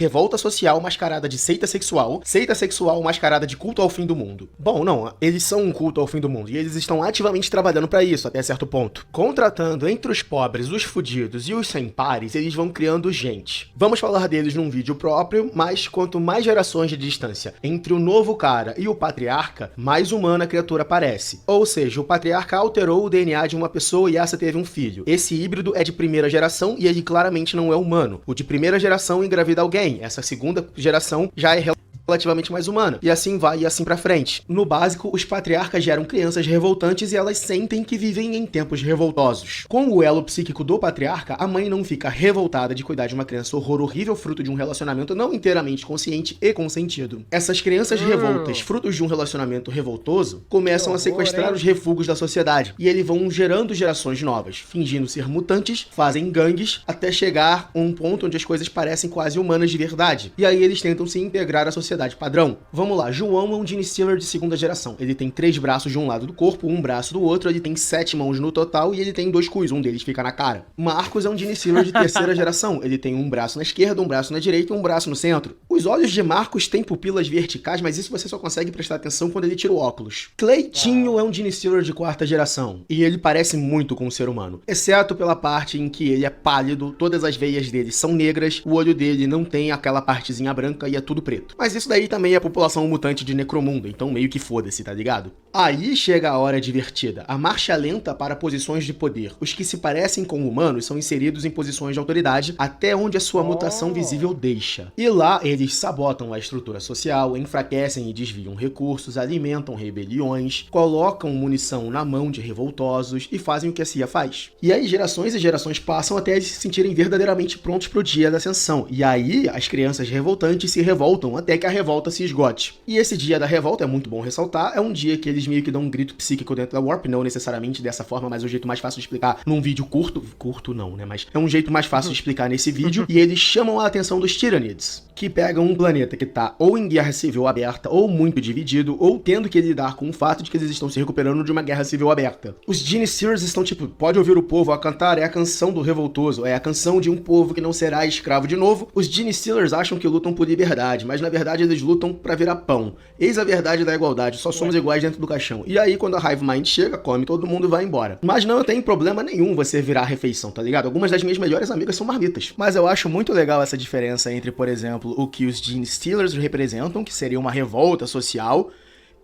mascarada de seita sexual mascarada de culto ao fim do mundo. Bom, não, eles são um culto ao fim do mundo, e eles estão ativamente trabalhando pra isso, até certo ponto. Contratando entre os pobres, os fudidos e os sem pares, eles vão criando gente. Vamos falar deles num vídeo próprio, mas quanto mais gerações de distância entre o novo cara e o patriarca, mais humana a criatura parece. Ou seja, o patriarca alterou o DNA de uma pessoa e essa teve um filho. Esse híbrido é de primeira geração e ele claramente não é humano. O de primeira geração engravida alguém, essa segunda geração já é relativamente mais humana, e assim vai e assim pra frente. No básico, os patriarcas geram crianças revoltantes e elas sentem que vivem em tempos revoltosos. Com o elo psíquico do patriarca, a mãe não fica revoltada de cuidar de uma criança horrível fruto de um relacionamento não inteiramente consciente e consentido. Essas crianças revoltas, frutos de um relacionamento revoltoso, começam a sequestrar os refugos da sociedade, e eles vão gerando gerações novas, fingindo ser mutantes, fazem gangues, até chegar a um ponto onde as coisas parecem quase humanas de verdade. E aí eles tentam se integrar à sociedade padrão. Vamos lá, João é um Gene Stealer de segunda geração. Ele tem 3 braços de um lado do corpo, um braço do outro, ele tem 7 mãos no total e ele tem 2 cus, um deles fica na cara. Marcos é um Gene Stealer de terceira geração. Ele tem um braço na esquerda, um braço na direita e um braço no centro. Os olhos de Marcos têm pupilas verticais, mas isso você só consegue prestar atenção quando ele tira o óculos. Cleitinho é um Gene Stealer de quarta geração. E ele parece muito com um ser humano, exceto pela parte em que ele é pálido, todas as veias dele são negras, o olho dele não tem aquela partezinha branca e é tudo preto. Mas isso daí também é a população mutante de Necromundo, então meio que foda-se, tá ligado? Aí chega a hora divertida, a marcha lenta para posições de poder. Os que se parecem com humanos são inseridos em posições de autoridade até onde a sua mutação visível deixa. E lá eles sabotam a estrutura social, enfraquecem e desviam recursos, alimentam rebeliões, colocam munição na mão de revoltosos e fazem o que a CIA faz. E aí gerações e gerações passam até eles se sentirem verdadeiramente prontos pro dia da ascensão. E aí as crianças revoltantes se revoltam até que a revolta se esgote. E esse dia da revolta, é muito bom ressaltar, é um dia que eles meio que dão um grito psíquico dentro da Warp, não necessariamente dessa forma, mas é o jeito mais fácil de explicar num vídeo curto não, né, mas é um jeito mais fácil de explicar nesse vídeo, e eles chamam a atenção dos Tyranids, que pegam um planeta que tá ou em guerra civil aberta, ou muito dividido, ou tendo que lidar com o fato de que eles estão se recuperando de uma guerra civil aberta. Os Gene Stealers estão tipo, pode ouvir o povo a cantar, é a canção do revoltoso, é a canção de um povo que não será escravo de novo. Os Gene Stealers acham que lutam por liberdade, mas na verdade eles lutam pra virar pão. Eis a verdade da igualdade, só somos iguais dentro do caixão. E aí quando a Hive Mind chega, come todo mundo e vai embora. Mas não tem problema nenhum você virar refeição, tá ligado? Algumas das minhas melhores amigas são marmitas. Mas eu acho muito legal essa diferença entre, por exemplo, o que os Gene Stealers representam, que seria uma revolta social,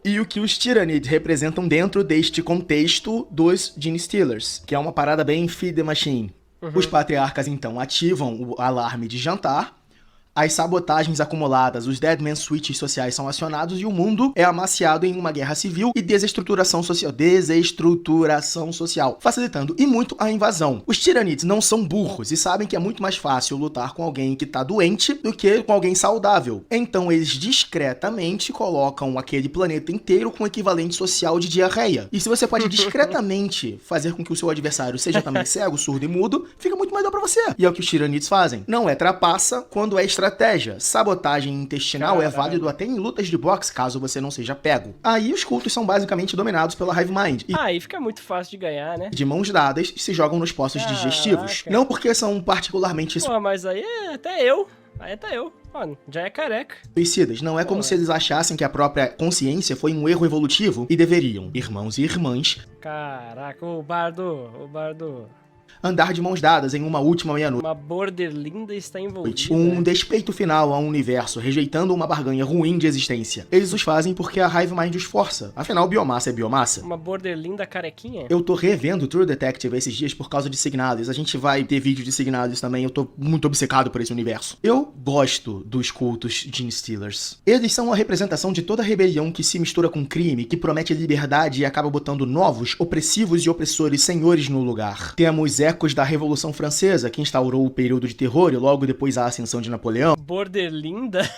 e o que os Tyranids representam dentro deste contexto dos Gene Stealers, que é uma parada bem feed the machine. Os patriarcas então ativam o alarme de jantar, as sabotagens acumuladas, os Deadman Switches sociais são acionados e o mundo é amaciado em uma guerra civil e desestruturação social, facilitando e muito a invasão. Os Tyranids não são burros e sabem que é muito mais fácil lutar com alguém que tá doente do que com alguém saudável. Então eles discretamente colocam aquele planeta inteiro com o equivalente social de diarreia. E se você pode discretamente fazer com que o seu adversário seja também cego, surdo e mudo, fica muito melhor pra você. E é o que os Tyranids fazem. Não é trapaça quando é estratégia. Sabotagem intestinal é válido até em lutas de boxe, caso você não seja pego. Aí os cultos são basicamente dominados pela Hive Mind. E aí fica muito fácil de ganhar, né? de mãos dadas se jogam nos poços digestivos. Não porque são particularmente Pô, mas aí até eu. Mano, já é careca. suicidas. Não é como se eles achassem que a própria consciência foi um erro evolutivo e deveriam, irmãos e irmãs, Caraca, o bardo. andar de mãos dadas em uma última meia-noite. Uma borderlinda está envolvida. Um despeito final ao universo, rejeitando uma barganha ruim de existência. Eles os fazem porque a Hive Mind os força. Afinal, biomassa é biomassa. Uma borderlinda carequinha? Eu tô revendo True Detective esses dias por causa de Signalis. A gente vai ter vídeo de Signalis também. Eu tô muito obcecado por esse universo. Eu gosto dos cultos Gene Stealers. Eles são a representação de toda rebelião que se mistura com crime, que promete liberdade e acaba botando novos, opressivos e opressores senhores no lugar. Temos ecos da Revolução Francesa, que instaurou o período de terror e logo depois a ascensão de Napoleão. Borderlinda?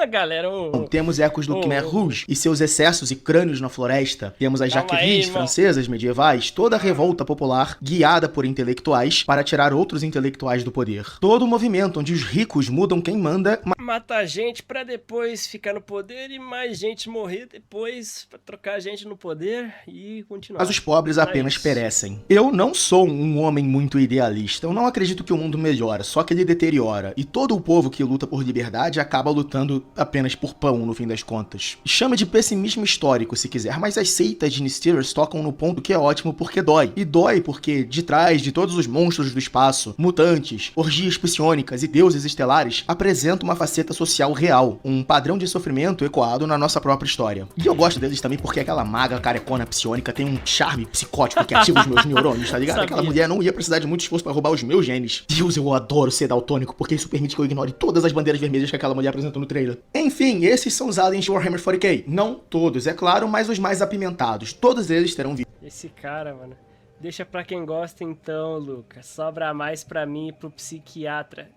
Galera, Temos ecos do Khmer Rouge e seus excessos e crânios na floresta. Temos as Jacqueries francesas medievais, toda a revolta popular guiada por intelectuais para tirar outros intelectuais do poder. Todo o movimento onde os ricos mudam quem manda, matar gente pra depois ficar no poder e mais gente morrer depois pra trocar gente no poder e continuar. mas os pobres apenas perecem. Eu não sou um homem muito idealista. Eu não acredito que o mundo melhora, só que ele deteriora. E todo o povo que luta por liberdade acaba lutando apenas por pão, no fim das contas. Chama de pessimismo histórico, se quiser, mas as seitas de Stealers tocam no ponto que é ótimo porque dói. E dói porque, de trás de todos os monstros do espaço, mutantes, orgias psionicas e deuses estelares, apresenta uma faceta social real, um padrão de sofrimento ecoado na nossa própria história. E eu gosto deles também porque aquela maga carecona psionica tem um charme psicótico que ativa os meus neurônios, tá ligado? Aquela mulher não ia precisar de muito esforço pra roubar os meus genes. Deus, eu adoro ser daltônico, porque isso permite que eu ignore todas as bandeiras vermelhas que aquela mulher apresentou no trailer. Enfim, esses são os aliens de Warhammer 40k. Não todos, é claro, mas os mais apimentados. Todos eles terão vida. Esse cara, mano. Deixa pra quem gosta então, Lucas. Sobra mais pra mim e pro psiquiatra.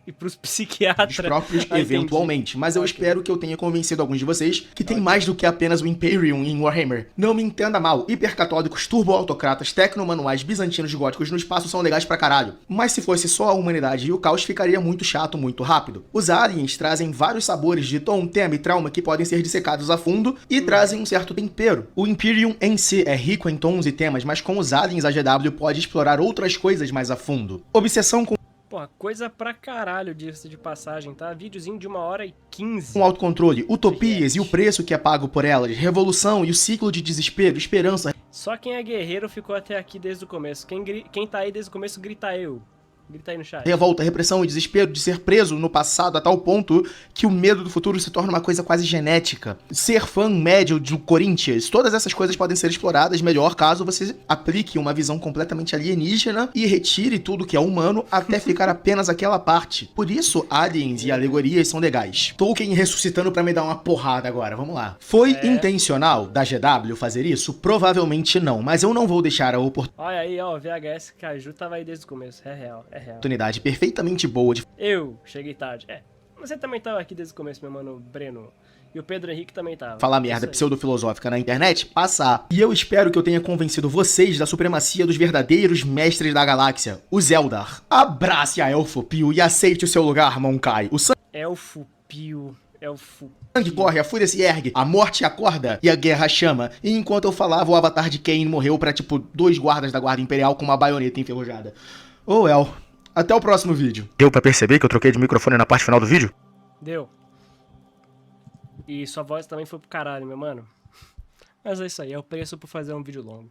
E pros psiquiatras. Os próprios, eventualmente. Mas eu espero que eu tenha convencido alguns de vocês que tem mais do que apenas o Imperium em Warhammer. Não me entenda mal, hipercatólicos, turbo-autocratas, tecnomanuais, bizantinos góticos no espaço são legais pra caralho. Mas se fosse só a humanidade e o caos, ficaria muito chato muito rápido. Os aliens trazem vários sabores de tom, tema e trauma que podem ser dissecados a fundo e trazem um certo tempero. O Imperium em si é rico em tons e temas, mas com os aliens a GW pode explorar outras coisas mais a fundo. Obsessão com Porra, coisa pra caralho disso de passagem, tá? Videozinho de 1h15. com autocontrole, utopias e o preço que é pago por elas, revolução e o ciclo de desespero, esperança. Só quem é guerreiro ficou até aqui desde o começo. Quem tá aí desde o começo, grita eu. Grita aí no chat. Revolta, repressão e desespero de ser preso no passado a tal ponto que o medo do futuro se torna uma coisa quase genética. Ser fã médio do Corinthians, todas essas coisas podem ser exploradas melhor caso você aplique uma visão completamente alienígena e retire tudo que é humano até ficar apenas aquela parte. Por isso, aliens e alegorias são legais. Tolkien ressuscitando pra me dar uma porrada agora, vamos lá. Foi intencional da GW fazer isso? Provavelmente não, mas eu não vou deixar a Olha aí, ó, o VHS Caju tava aí desde o começo, é real. oportunidade perfeitamente boa de... Eu cheguei tarde, Você também tava aqui desde o começo, meu mano Breno. E o Pedro Henrique também tava. falar merda pseudo-filosófica na internet, passar. E eu espero que eu tenha convencido vocês da supremacia dos verdadeiros mestres da galáxia, os Eldar. Abrace a Elfo Pio e aceite o seu lugar, Monkai. O Elfo Pio, Elfo... sangue corre, a fúria se ergue, a morte acorda e a guerra chama. E enquanto eu falava, o avatar de Kane morreu pra, 2 guardas da Guarda Imperial com uma baioneta enferrujada. Oh, well. Até o próximo vídeo. Deu pra perceber que eu troquei de microfone na parte final do vídeo? Deu. E sua voz também foi pro caralho, meu mano. Mas é isso aí, é o preço por fazer um vídeo longo.